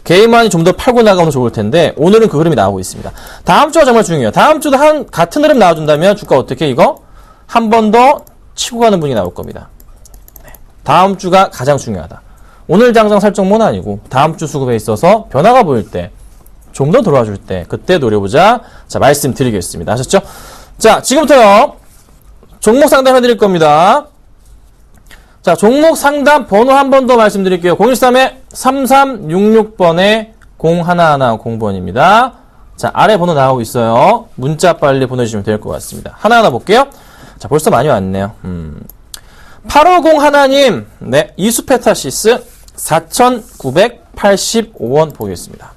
개인만이 좀 더 팔고 나가면 좋을 텐데 오늘은 그 흐름이 나오고 있습니다. 다음 주가 정말 중요해요. 다음 주도 같은 흐름 나와준다면 주가 어떻게 이거 한 번 더 치고 가는 분이 나올 겁니다. 네. 다음 주가 가장 중요하다. 오늘 당장 살 정도는 아니고 다음 주 수급에 있어서 변화가 보일 때 좀 더 들어와 줄 때 그때 노려보자. 자, 말씀드리겠습니다. 아셨죠? 자, 지금부터요 종목 상담 해드릴 겁니다. 자, 종목 상담 번호 한 번 더 말씀드릴게요. 013-3366번에 0110번입니다. 자, 아래 번호 나오고 있어요. 문자 빨리 보내주시면 될 것 같습니다. 하나하나 볼게요. 자, 벌써 많이 왔네요. 850 하나님, 네, 이수페타시스 4,985원 보겠습니다.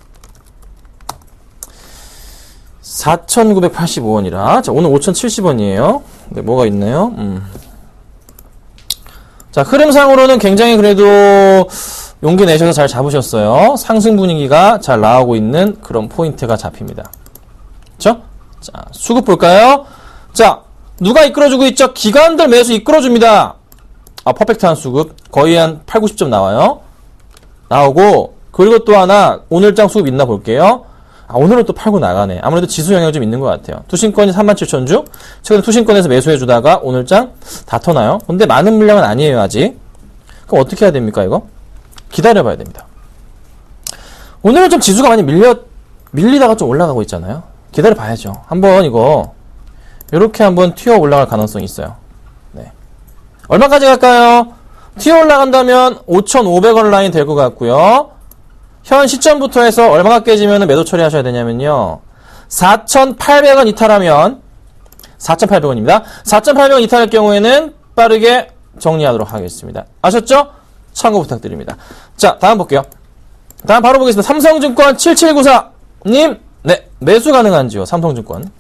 4,985원이라. 자, 오늘 5,070원이에요. 네, 뭐가 있나요? 자, 흐름상으로는 굉장히 그래도 용기 내셔서 잘 잡으셨어요. 상승 분위기가 잘 나오고 있는 그런 포인트가 잡힙니다. 그쵸? 자, 수급 볼까요? 자, 누가 이끌어주고 있죠? 기관들 매수 이끌어줍니다. 아, 퍼펙트한 수급. 거의 한 8, 90점 나와요. 나오고, 그리고 또 하나, 오늘장 수급 있나 볼게요. 아, 오늘은 또 팔고 나가네. 아무래도 지수 영향이 좀 있는 것 같아요. 투신권이 37,000주. 최근에 투신권에서 매수해주다가 오늘장 다 터나요. 근데 많은 물량은 아니에요, 아직. 그럼 어떻게 해야 됩니까, 이거? 기다려봐야 됩니다. 오늘은 좀 지수가 많이 밀리다가 좀 올라가고 있잖아요. 기다려봐야죠. 한번 이거, 요렇게 한번 튀어 올라갈 가능성이 있어요. 네. 얼마까지 갈까요? 튀어 올라간다면 5,500원 라인 될 것 같고요. 현 시점부터 해서 얼마가 깨지면 매도 처리하셔야 되냐면요. 4,800원 이탈하면 4,800원입니다. 4,800원 이탈할 경우에는 빠르게 정리하도록 하겠습니다. 아셨죠? 참고 부탁드립니다. 자, 다음 볼게요. 다음 바로 보겠습니다. 삼성증권 7794님, 네, 매수 가능한지요? 삼성증권.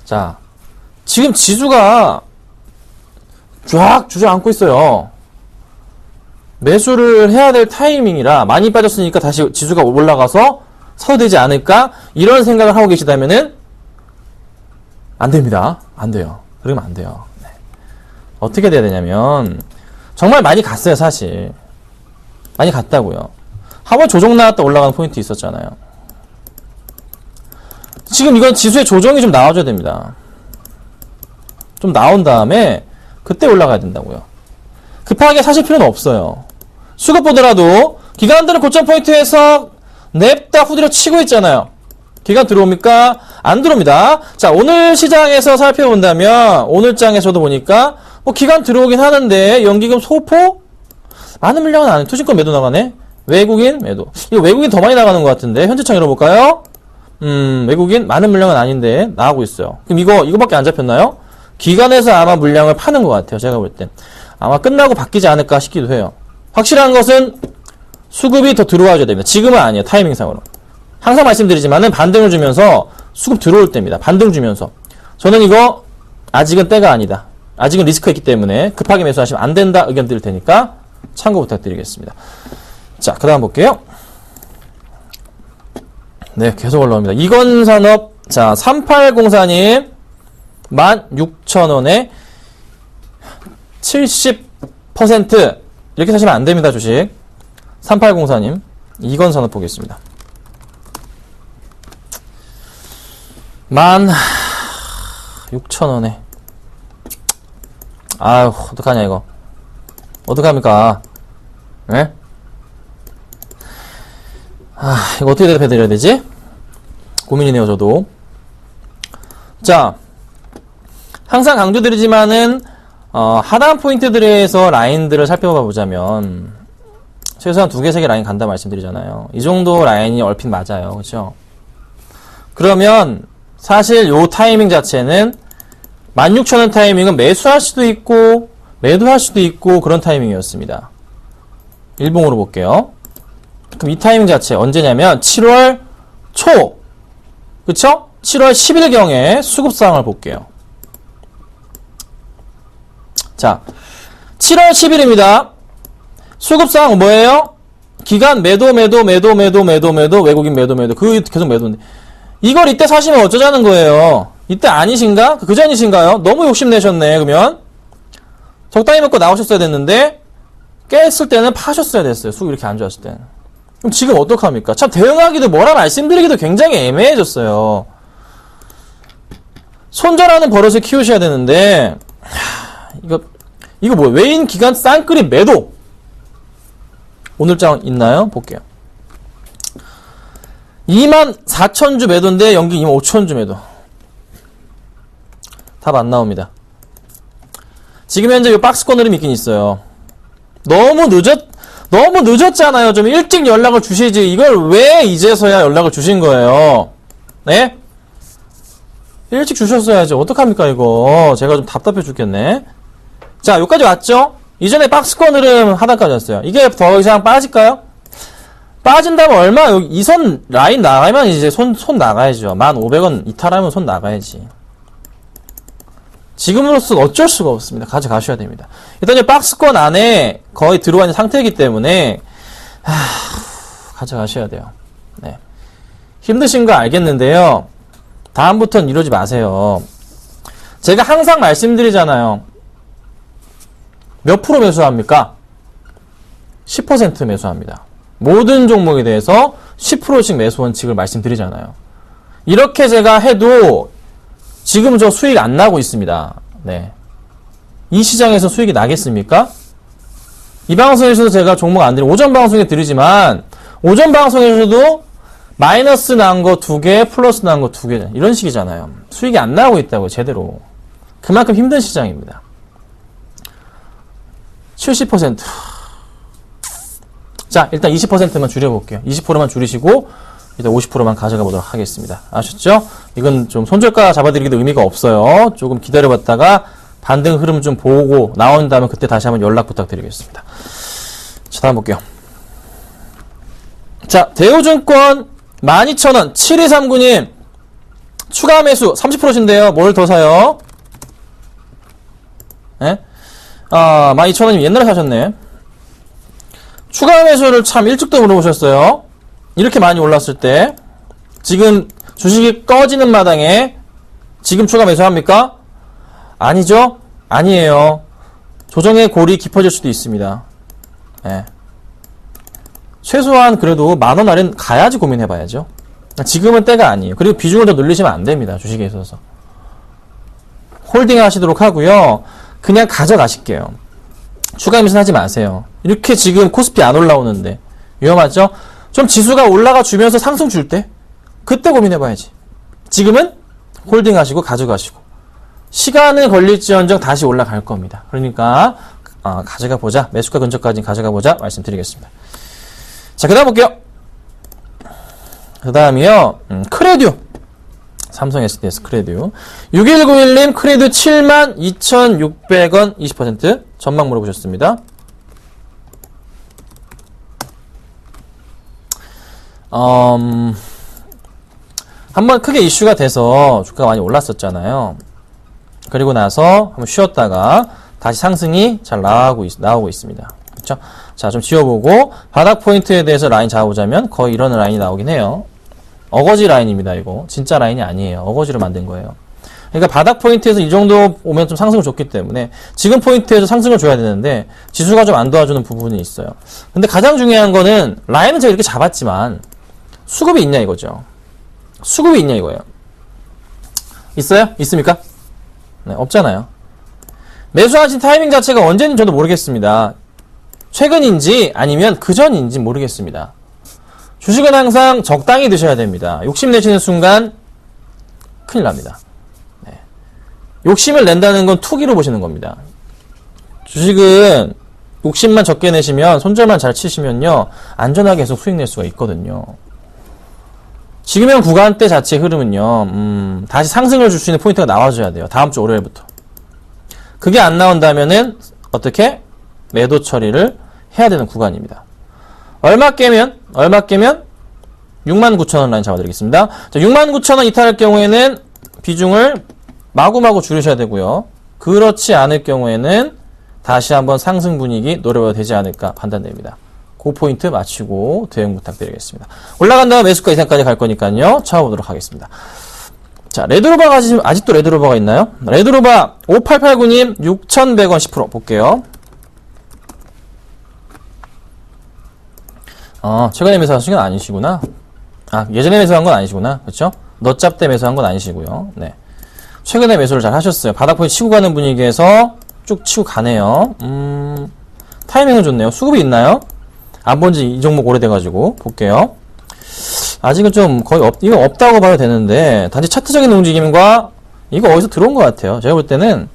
자, 지금 지수가 쫙 주저앉고 있어요. 매수를 해야 될 타이밍이라 많이 빠졌으니까 다시 지수가 올라가서 사도 되지 않을까? 이런 생각을 하고 계시다면은 안 됩니다. 안 돼요. 그러면 안 돼요. 네. 어떻게 돼야 되냐면 정말 많이 갔어요, 사실. 많이 갔다고요. 한번 조정 나왔다 올라가는 포인트 있었잖아요. 지금 이건 지수의 조정이 좀 나와줘야 됩니다. 좀 나온 다음에 그때 올라가야 된다고요. 급하게 사실 필요는 없어요. 수급 보더라도 기관들은 고점 포인트에서 냅다 후드려 치고 있잖아요. 기관 들어옵니까? 안 들어옵니다. 자, 오늘 시장에서 살펴본다면 오늘 장에서도 보니까 뭐 기관 들어오긴 하는데 연기금 소폭 많은 물량은 안 해. 투신권 매도 나가네. 외국인 매도. 이거 외국인 더 많이 나가는 것 같은데 현재창 열어볼까요? 외국인 많은 물량은 아닌데 나가고 있어요. 그럼 이거밖에 안 잡혔나요? 기관에서 아마 물량을 파는 것 같아요. 제가 볼 땐. 아마 끝나고 바뀌지 않을까 싶기도 해요. 확실한 것은 수급이 더 들어와줘야 됩니다. 지금은 아니에요. 타이밍상으로. 항상 말씀드리지만은 반등을 주면서 수급 들어올 때입니다. 반등 주면서. 저는 이거 아직은 때가 아니다. 아직은 리스크가 있기 때문에 급하게 매수하시면 안 된다 의견 드릴 테니까 참고 부탁드리겠습니다. 자, 그 다음 볼게요. 네, 계속 올라옵니다. 이건산업, 자, 3804님, 16,000원에 70% 이렇게 사시면 안 됩니다, 주식. 3804님, 이건산업 보겠습니다. 16,000원에. 아유, 어떡하냐, 이거. 어떡합니까? 네? 이거 어떻게 대답해드려야 되지? 고민이네요, 저도. 자, 항상 강조드리지만은, 하단 포인트들에서 라인들을 살펴봐 보자면, 최소한 2개, 3개 라인 간다 말씀드리잖아요. 이 정도 라인이 얼핏 맞아요. 그렇죠? 그러면, 사실 요 타이밍 자체는, 16,000원 타이밍은 매수할 수도 있고, 매도할 수도 있고, 그런 타이밍이었습니다. 일봉으로 볼게요. 그럼 이 타이밍 자체 언제냐면 7월 초, 그쵸? 7월 10일경에 수급상을 볼게요. 자, 7월 10일입니다. 수급상 뭐예요? 기간 매도, 외국인 매도. 그 계속 매도인데. 이걸 이때 사시면 어쩌자는 거예요? 이때 아니신가? 그 전이신가요? 너무 욕심내셨네, 그러면. 적당히 먹고 나오셨어야 됐는데, 깼을 때는 파셨어야 됐어요. 수급 이렇게 안 좋았을 때는. 그럼 지금 어떡합니까? 참 대응하기도 뭐라 말씀드리기도 굉장히 애매해졌어요. 손절하는 버릇을 키우셔야 되는데 이거 뭐야? 외인 기간 쌍끌이 매도. 오늘장 있나요? 볼게요. 24,000주 매도인데 연기 25,000주 매도. 답 안 나옵니다. 지금 현재 이 박스권 흐름이 있긴 있어요. 너무 늦었잖아요. 좀 일찍 연락을 주시지. 이걸 왜 이제서야 연락을 주신 거예요? 네? 일찍 주셨어야죠. 어떡합니까, 이거. 제가 좀 답답해 죽겠네. 자, 여기까지 왔죠? 이전에 박스권 흐름 하단까지 왔어요. 이게 더 이상 빠질까요? 빠진다면 얼마, 여기 이 선 라인 나가면 이제 손 나가야죠. 1,500원 이탈하면 손 나가야지. 지금으로서는 어쩔 수가 없습니다. 가져가셔야 됩니다. 일단 이 박스권 안에 거의 들어와 있는 상태이기 때문에 가져가셔야 돼요. 네. 힘드신 거 알겠는데요. 다음부터는 이러지 마세요. 제가 항상 말씀드리잖아요. 몇 프로 매수합니까? 10% 매수합니다. 모든 종목에 대해서 10%씩 매수 원칙을 말씀드리잖아요. 이렇게 제가 해도 지금 저 수익 안 나고 있습니다. 네. 이 시장에서 수익이 나겠습니까? 이 방송에서도 제가 종목 안 드리고, 오전 방송에 드리지만, 오전 방송에서도 마이너스 난 거 2개, 플러스 난 거 2개, 이런 식이잖아요. 수익이 안 나고 있다고요, 제대로. 그만큼 힘든 시장입니다. 70%. 자, 일단 20%만 줄여볼게요. 20%만 줄이시고 일단 50%만 가져가 보도록 하겠습니다. 아셨죠? 이건 좀 손절가 잡아드리기도 의미가 없어요. 조금 기다려봤다가 반등 흐름 좀 보고 나온 다음에 그때 다시 한번 연락 부탁드리겠습니다. 자, 다음 볼게요. 자, 대우증권 12,000원 7239님 추가 매수 30%신데요. 뭘 더 사요? 예? 12,000원이면 옛날에 사셨네. 추가 매수를 참 일찍도 물어보셨어요. 이렇게 많이 올랐을 때 지금 주식이 꺼지는 마당에 지금 추가 매수합니까? 아니죠? 아니에요. 조정의 골이 깊어질 수도 있습니다. 예. 최소한 그래도 10,000원 아래는 가야지 고민해봐야죠. 지금은 때가 아니에요. 그리고 비중을 더 늘리시면 안 됩니다. 주식에 있어서. 홀딩 하시도록 하고요. 그냥 가져가실게요. 추가 매수하지 마세요. 이렇게 지금 코스피 안 올라오는데 위험하죠? 좀 지수가 올라가 주면서 상승 줄 때 그때 고민해봐야지. 지금은 홀딩 하시고 가져가시고 시간은 걸릴지언정 다시 올라갈 겁니다. 그러니까 가져가 보자. 매수가 근처까지 가져가 보자 말씀드리겠습니다. 자, 그 다음 볼게요. 그 다음이요. 크레듀. 삼성 SDS 크레듀. 6191님 크레듀 72,600원 20% 전망 물어보셨습니다. 한번 크게 이슈가 돼서 주가가 많이 올랐었잖아요. 그리고 나서 한번 쉬었다가 다시 상승이 잘 나오고 있습니다. 그렇죠? 자, 좀 지워보고 바닥 포인트에 대해서 라인 잡아보자면 거의 이런 라인이 나오긴 해요. 어거지 라인입니다. 이거 진짜 라인이 아니에요. 어거지로 만든 거예요. 그러니까 바닥 포인트에서 이 정도 오면 좀 상승을 줬기 때문에 지금 포인트에서 상승을 줘야 되는데 지수가 좀 안 도와주는 부분이 있어요. 근데 가장 중요한 거는 라인은 제가 이렇게 잡았지만 수급이 있냐 이거죠. 수급이 있냐 이거예요. 있어요? 있습니까? 네, 없잖아요. 매수하신 타이밍 자체가 언제인지 저도 모르겠습니다. 최근인지 아니면 그전인지 모르겠습니다. 주식은 항상 적당히 드셔야 됩니다. 욕심내시는 순간 큰일 납니다. 네. 욕심을 낸다는 건 투기로 보시는 겁니다. 주식은 욕심만 적게 내시면 손절만 잘 치시면요 안전하게 계속 수익 낼 수가 있거든요. 지금의 구간대 자체 흐름은요 다시 상승을 줄 수 있는 포인트가 나와줘야 돼요. 다음 주 월요일부터. 그게 안 나온다면은 어떻게 매도 처리를 해야 되는 구간입니다. 얼마 깨면 69,000원 라인 잡아드리겠습니다. 자, 69,000원 이탈할 경우에는 비중을 마구마구 줄이셔야 되고요. 그렇지 않을 경우에는 다시 한번 상승 분위기 노려봐도 되지 않을까 판단됩니다. 그 포인트 맞추고 대응 부탁드리겠습니다. 올라간 다음 매수가 이상까지 갈 거니까요. 찾아보도록 하겠습니다. 자, 레드로바가 아직도 레드로바가 있나요? 레드로바 5889님 6,100원 10% 볼게요. 최근에 매수하신 건 아니시구나. 예전에 매수한 건 아니시구나. 그렇죠? 너짭 때 매수한 건 아니시고요. 네. 최근에 매수를 잘 하셨어요. 바닥포인트 치고 가는 분위기에서 쭉 치고 가네요. 타이밍은 좋네요. 수급이 있나요? 안 본 지 이 종목 오래돼가지고 볼게요. 아직은 좀 거의 이거 없다고 봐도 되는데 단지 차트적인 움직임과 이거 어디서 들어온 것 같아요. 제가 볼 때는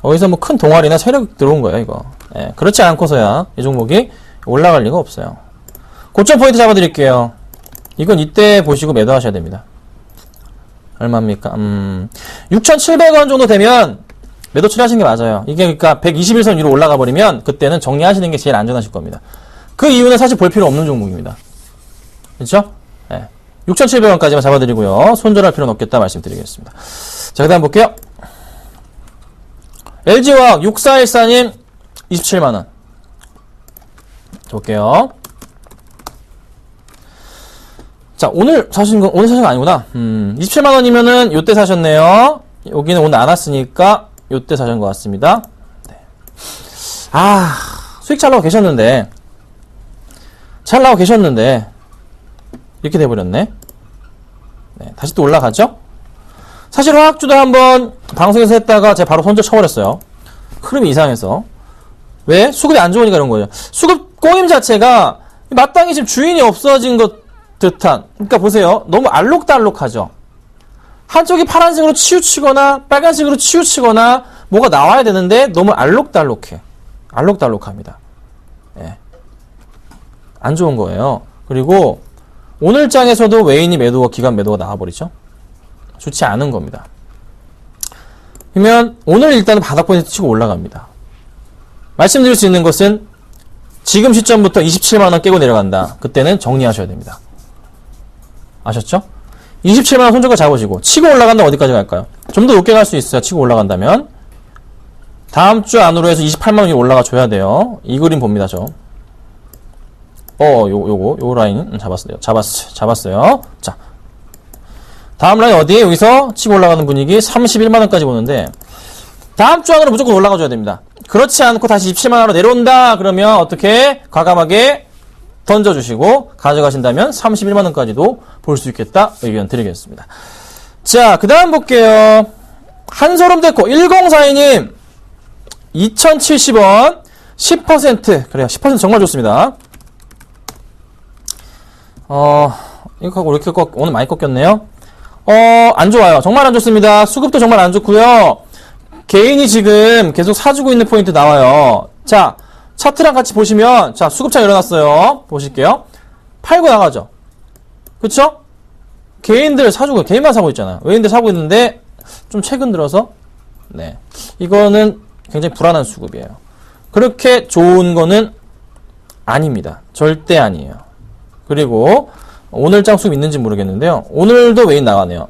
어디서 뭐 큰 동아리나 세력 들어온 거예요. 이거. 네. 그렇지 않고서야 이 종목이 올라갈 리가 없어요. 고점 포인트 잡아드릴게요. 이건 이때 보시고 매도하셔야 됩니다. 얼마입니까? 6,700원 정도 되면 매도 처리하시는 게 맞아요. 이게 그러니까 121선 위로 올라가 버리면 그때는 정리하시는 게 제일 안전하실 겁니다. 그 이유는 사실 볼 필요 없는 종목입니다. 그렇죠? 네. 6,700원까지만 잡아드리고요. 손절할 필요는 없겠다 말씀드리겠습니다. 자, 그 다음 볼게요. LG화학 6414님 27만원 볼게요. 자, 오늘 사신 거 아니구나. 27만원이면은 요때 사셨네요. 여기는 오늘 안 왔으니까 요때 사신 것 같습니다. 네. 수익 잘 나오고 계셨는데. 이렇게 돼버렸네. 네, 다시 또 올라가죠? 사실 화학주도 한번 방송에서 했다가 제가 바로 손절 쳐버렸어요. 흐름이 이상해서. 왜? 수급이 안 좋으니까 그런 거예요. 수급 꼬임 자체가 마땅히 지금 주인이 없어진 것 듯한. 그러니까 보세요. 너무 알록달록하죠. 한쪽이 파란색으로 치우치거나 빨간색으로 치우치거나 뭐가 나와야 되는데 너무 알록달록해. 알록달록합니다. 예. 안 좋은 거예요. 그리고 오늘 장에서도 외인이 매도가 기관 매도가 나와버리죠. 좋지 않은 겁니다. 그러면 오늘 일단은 바닥 포인트 치고 올라갑니다. 말씀드릴 수 있는 것은 지금 시점부터 27만원 깨고 내려간다. 그때는 정리하셔야 됩니다. 아셨죠? 27만원 손절가 잡으시고 치고 올라간다면 어디까지 갈까요? 좀 더 높게 갈 수 있어요. 치고 올라간다면 다음 주 안으로 해서 28만원이 올라가 줘야 돼요. 이 그림 봅니다. 저 요 라인 잡았어요. 자, 다음 라인 어디에? 여기서 치고 올라가는 분위기 31만원까지 보는데 다음 주 안으로 무조건 올라가 줘야 됩니다. 그렇지 않고 다시 27만원으로 내려온다 그러면 어떻게 과감하게 던져주시고 가져가신다면 31만원까지도 볼 수 있겠다 의견 드리겠습니다. 자, 그 다음 볼게요. 한소름데코 1042님 2070원 10% 그래요. 10% 정말 좋습니다. 이거 하고 이렇게 오늘 많이 꺾였네요. 안 좋아요. 정말 안 좋습니다. 수급도 정말 안 좋고요. 개인이 지금 계속 사주고 있는 포인트 나와요. 자, 차트랑 같이 보시면, 자, 수급창 일어났어요. 보실게요. 팔고 나가죠. 그쵸? 개인들 사주고, 개인만 사고 있잖아요. 외인들 사고 있는데, 좀 최근 들어서, 네. 이거는 굉장히 불안한 수급이에요. 그렇게 좋은 거는 아닙니다. 절대 아니에요. 그리고, 오늘장 수급 있는지 모르겠는데요. 오늘도 외인 나가네요.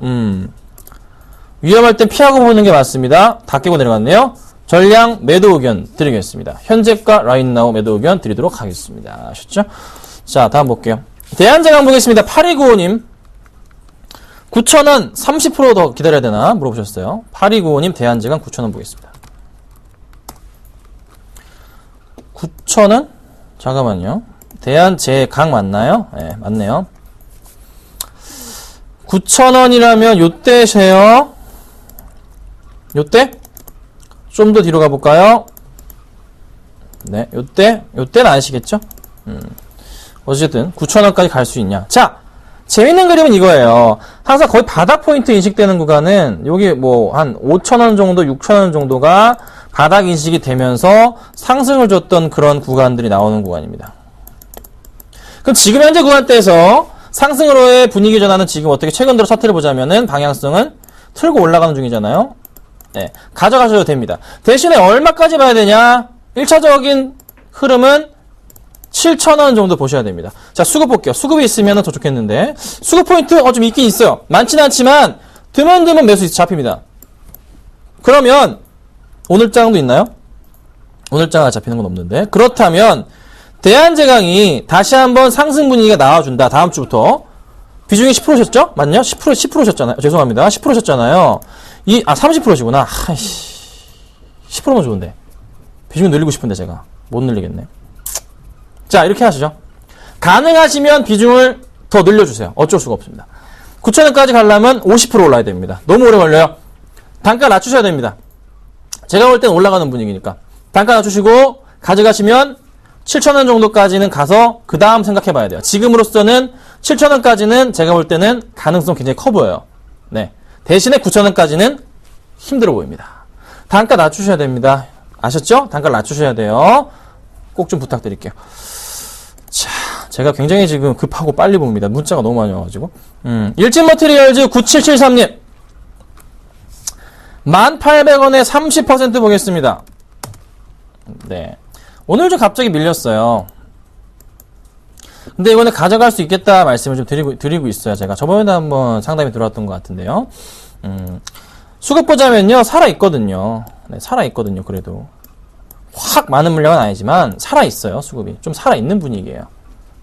위험할 땐 피하고 보는 게 맞습니다. 다 깨고 내려갔네요. 전량 매도 의견 드리겠습니다. 현재가 라인나우 매도 의견 드리도록 하겠습니다. 아셨죠? 자, 다음 볼게요. 대한제강 보겠습니다. 8295님 9,000원 30% 더 기다려야 되나 물어보셨어요. 8295님 대한제강 9,000원 보겠습니다. 9,000원? 잠깐만요. 대한제강 맞나요? 네, 맞네요. 9,000원이라면 요때세요. 요때? 좀 더 뒤로 가볼까요? 네, 요때는 아시겠죠? 어쨌든 9,000원까지 갈 수 있냐. 자, 재밌는 그림은 이거예요. 항상 거의 바닥 포인트 인식되는 구간은 여기 뭐 한 5,000원 정도, 6,000원 정도가 바닥 인식이 되면서 상승을 줬던 그런 구간들이 나오는 구간입니다. 그럼 지금 현재 구간대에서 상승으로의 분위기 전환은 지금 어떻게 최근 들어 차트를 보자면은 방향성은 틀고 올라가는 중이잖아요. 네, 가져가셔도 됩니다. 대신에 얼마까지 봐야 되냐? 1차적인 흐름은 7,000원 정도 보셔야 됩니다. 자, 수급 볼게요. 수급이 있으면 더 좋겠는데 수급 포인트 좀 있긴 있어요. 많지는 않지만 드문드문 매수 잡힙니다. 그러면 오늘장도 있나요? 오늘장은 잡히는 건 없는데 그렇다면 대한제강이 다시 한번 상승 분위기가 나와준다. 다음 주부터 비중이 10%셨죠? 맞냐? 10%셨잖아요. 죄송합니다. 10%셨잖아요. 30%시구나. 10%면 좋은데. 비중을 늘리고 싶은데 제가 못 늘리겠네. 자, 이렇게 하시죠. 가능하시면 비중을 더 늘려주세요. 어쩔 수가 없습니다. 9,000원까지 가려면 50% 올라야 됩니다. 너무 오래 걸려요. 단가 낮추셔야 됩니다. 제가 볼 땐 올라가는 분위기니까. 단가 낮추시고 가져가시면 7,000원 정도까지는 가서 그 다음 생각해봐야 돼요. 지금으로서는 7,000원까지는 제가 볼 때는 가능성 굉장히 커 보여요. 네. 대신에 9,000원까지는 힘들어 보입니다. 단가 낮추셔야 됩니다. 아셨죠? 단가를 낮추셔야 돼요. 꼭 좀 부탁드릴게요. 자, 제가 굉장히 지금 급하고 빨리 봅니다. 문자가 너무 많이 와가지고. 일진머티리얼즈 9773님 1,800원에 30% 보겠습니다. 네. 오늘 좀 갑자기 밀렸어요. 근데 이거는 가져갈 수 있겠다 말씀을 좀 드리고 있어요. 제가 저번에도 한번 상담이 들어왔던 것 같은데요. 수급 보자면요. 살아있거든요. 네, 살아있거든요. 그래도. 확 많은 물량은 아니지만 살아있어요. 수급이. 좀 살아있는 분위기예요.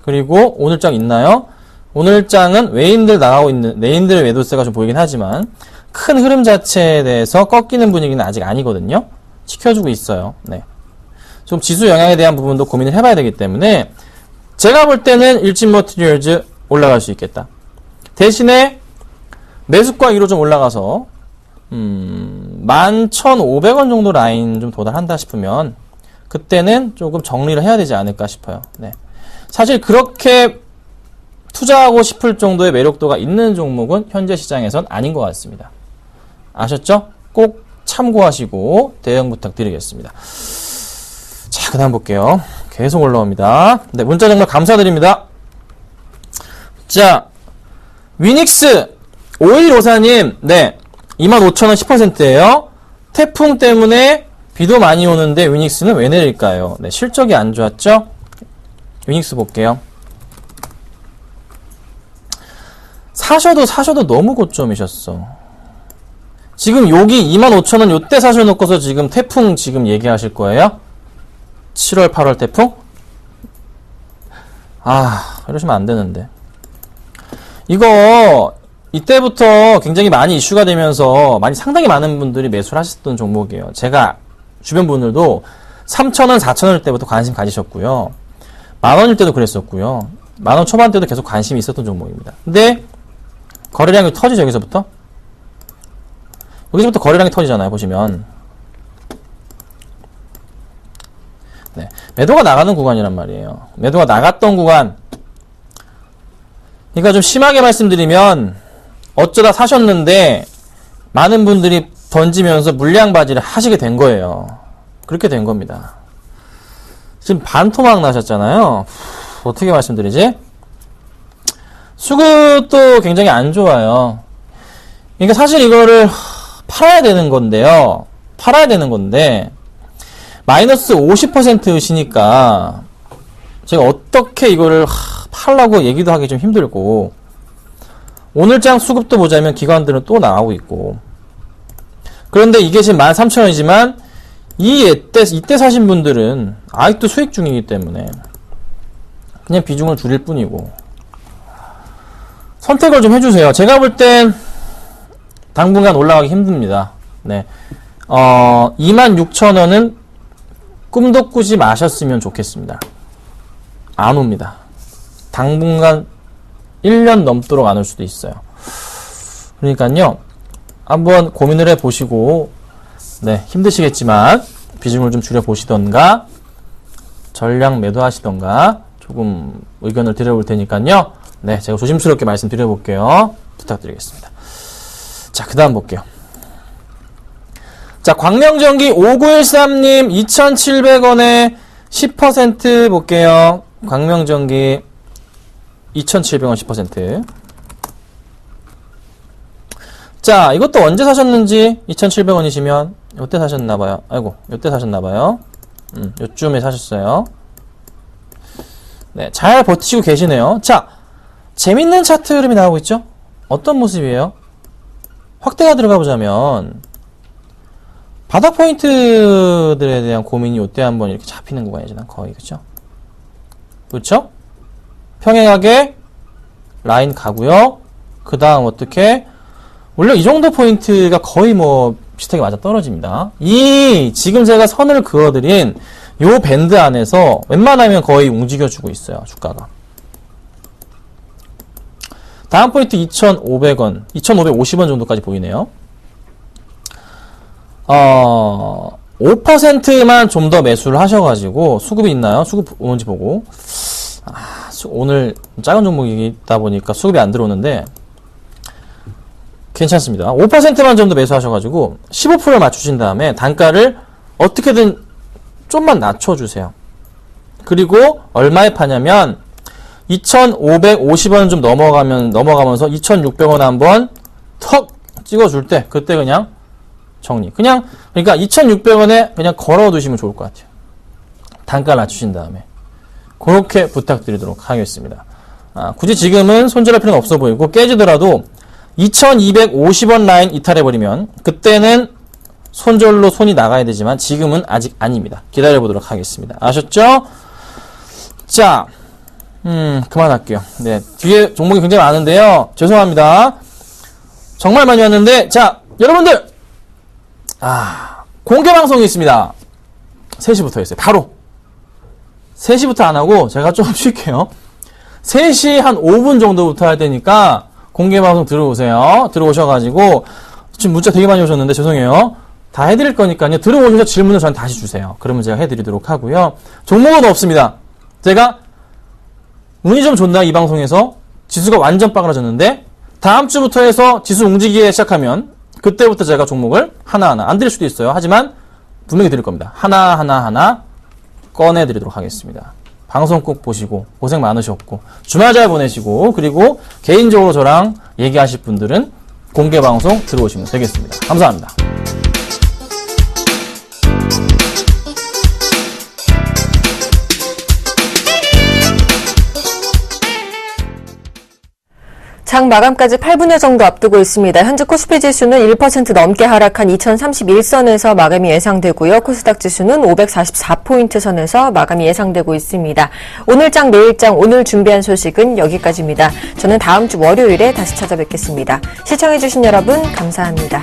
그리고 오늘장 있나요? 오늘장은 외인들 나가고 있는, 내인들의 매도세가 좀 보이긴 하지만 큰 흐름 자체에 대해서 꺾이는 분위기는 아직 아니거든요. 지켜주고 있어요. 네. 좀 지수 영향에 대한 부분도 고민을 해봐야 되기 때문에 제가 볼 때는 일진머티리얼즈 올라갈 수 있겠다. 대신에 매수가 위로 좀 올라가서 11,500원 정도 라인 좀 도달한다 싶으면 그때는 조금 정리를 해야 되지 않을까 싶어요. 네. 사실 그렇게 투자하고 싶을 정도의 매력도가 있는 종목은 현재 시장에선 아닌 것 같습니다. 아셨죠? 꼭 참고하시고 대응 부탁드리겠습니다. 자, 자, 그 다음 볼게요. 계속 올라옵니다. 네, 문자 정말 감사드립니다. 자, 위닉스 5154님, 네, 25,000원 10%예요. 태풍 때문에 비도 많이 오는데 위닉스는 왜 내릴까요? 네, 실적이 안 좋았죠? 위닉스 볼게요. 사셔도 너무 고점이셨어. 지금 여기 25,000원 요때 사셔놓고서 지금 태풍 지금 얘기하실 거예요? 7월, 8월 태풍? 이러시면 안 되는데. 이거, 이때부터 굉장히 많이 이슈가 되면서 상당히 많은 분들이 매수를 하셨던 종목이에요. 제가 주변 분들도 3,000원, 4,000원일 때부터 관심 가지셨고요. 만원일 때도 그랬었고요. 만원 초반 때도 계속 관심이 있었던 종목입니다. 근데, 거래량이 터지죠, 여기서부터? 여기서부터 거래량이 터지잖아요, 보시면. 네. 매도가 나가는 구간이란 말이에요. 매도가 나갔던 구간. 그러니까 좀 심하게 말씀드리면, 어쩌다 사셨는데, 많은 분들이 던지면서 물량바지를 하시게 된 거예요. 그렇게 된 겁니다. 지금 반토막 나셨잖아요. 어떻게 말씀드리지? 수급도 굉장히 안 좋아요. 그러니까 사실 이거를 팔아야 되는 건데요. 마이너스 50%이시니까 제가 어떻게 이거를 팔라고 얘기도 하기 좀 힘들고, 오늘장 수급도 보자면 기관들은 또 나가고 있고, 그런데 이게 지금 13,000원이지만 이때 사신 분들은 아직도 수익 중이기 때문에 그냥 비중을 줄일 뿐이고, 선택을 좀 해주세요. 제가 볼 땐 당분간 올라가기 힘듭니다. 네. 26,000원은 꿈도 꾸지 마셨으면 좋겠습니다. 안 옵니다. 당분간 1년 넘도록 안 올 수도 있어요. 그러니까요, 한번 고민을 해보시고, 네, 힘드시겠지만 비중을 좀 줄여보시던가 전량 매도하시던가 조금 의견을 드려볼 테니까요. 네, 제가 조심스럽게 말씀드려볼게요. 부탁드리겠습니다. 자, 그 다음 볼게요. 자, 광명전기 5913님 2,700원에 10% 볼게요. 광명전기 2,700원 10%. 자, 이것도 언제 사셨는지 2,700원이시면 요때 사셨나봐요. 아이고, 요때 사셨나봐요. 요쯤에 사셨어요. 네, 잘 버티시고 계시네요. 자, 재밌는 차트 흐름이 나오고 있죠? 어떤 모습이에요? 확대가 들어가 보자면 바닥 포인트들에 대한 고민이 요때 한번 이렇게 잡히는 구간이죠. 거의, 그쵸? 그렇죠? 평행하게 라인 가고요. 그 다음 어떻게? 원래 이 정도 포인트가 거의 비슷하게 맞아 떨어집니다. 지금 제가 선을 그어드린 요 밴드 안에서 웬만하면 거의 움직여주고 있어요, 주가가. 다음 포인트 2,500원, 2,550원 정도까지 보이네요. 5%만 좀 더 매수를 하셔가지고, 수급이 있나요? 수급 오는지 보고. 오늘 작은 종목이다 보니까 수급이 안 들어오는데, 괜찮습니다. 5%만 좀 더 매수하셔가지고, 15%를 맞추신 다음에 단가를 어떻게든 좀만 낮춰주세요. 그리고 얼마에 파냐면, 2,550원 좀 넘어가면서 2,600원 한번 턱 찍어줄 때, 그때 그냥 정리. 그러니까 2,600원에 그냥 걸어두시면 좋을 것 같아요. 단가 낮추신 다음에. 그렇게 부탁드리도록 하겠습니다. 굳이 지금은 손절할 필요는 없어 보이고, 깨지더라도 2,250원 라인 이탈해버리면, 그때는 손절로 손이 나가야 되지만, 지금은 아직 아닙니다. 기다려보도록 하겠습니다. 아셨죠? 자, 그만할게요. 네. 뒤에 종목이 굉장히 많은데요. 죄송합니다. 정말 많이 왔는데, 자, 여러분들! 공개방송이 있습니다. 3시부터 했어요. 바로. 3시부터 안 하고, 제가 좀 쉴게요. 3시 한 5분 정도부터 할 테니까, 공개방송 들어오세요. 들어오셔가지고, 지금 문자 되게 많이 오셨는데, 죄송해요. 다 해드릴 거니까요. 들어오셔서 질문을 저한테 다시 주세요. 그러면 제가 해드리도록 하고요. 종목은 없습니다. 제가, 운이 좀 좋나, 이 방송에서? 지수가 완전 빠그라졌는데, 다음 주부터 해서 지수 움직이기 시작하면, 그때부터 제가 종목을 하나하나, 안 드릴 수도 있어요. 하지만, 분명히 드릴 겁니다. 하나하나, 꺼내드리도록 하겠습니다. 방송 꼭 보시고 고생 많으셨고 주말 잘 보내시고 그리고 개인적으로 저랑 얘기하실 분들은 공개 방송 들어오시면 되겠습니다. 감사합니다. 장 마감까지 8분여 정도 앞두고 있습니다. 현재 코스피 지수는 1% 넘게 하락한 2031선에서 마감이 예상되고요. 코스닥 지수는 544포인트 선에서 마감이 예상되고 있습니다. 오늘장 내일장 오늘 준비한 소식은 여기까지입니다. 저는 다음 주 월요일에 다시 찾아뵙겠습니다. 시청해주신 여러분 감사합니다.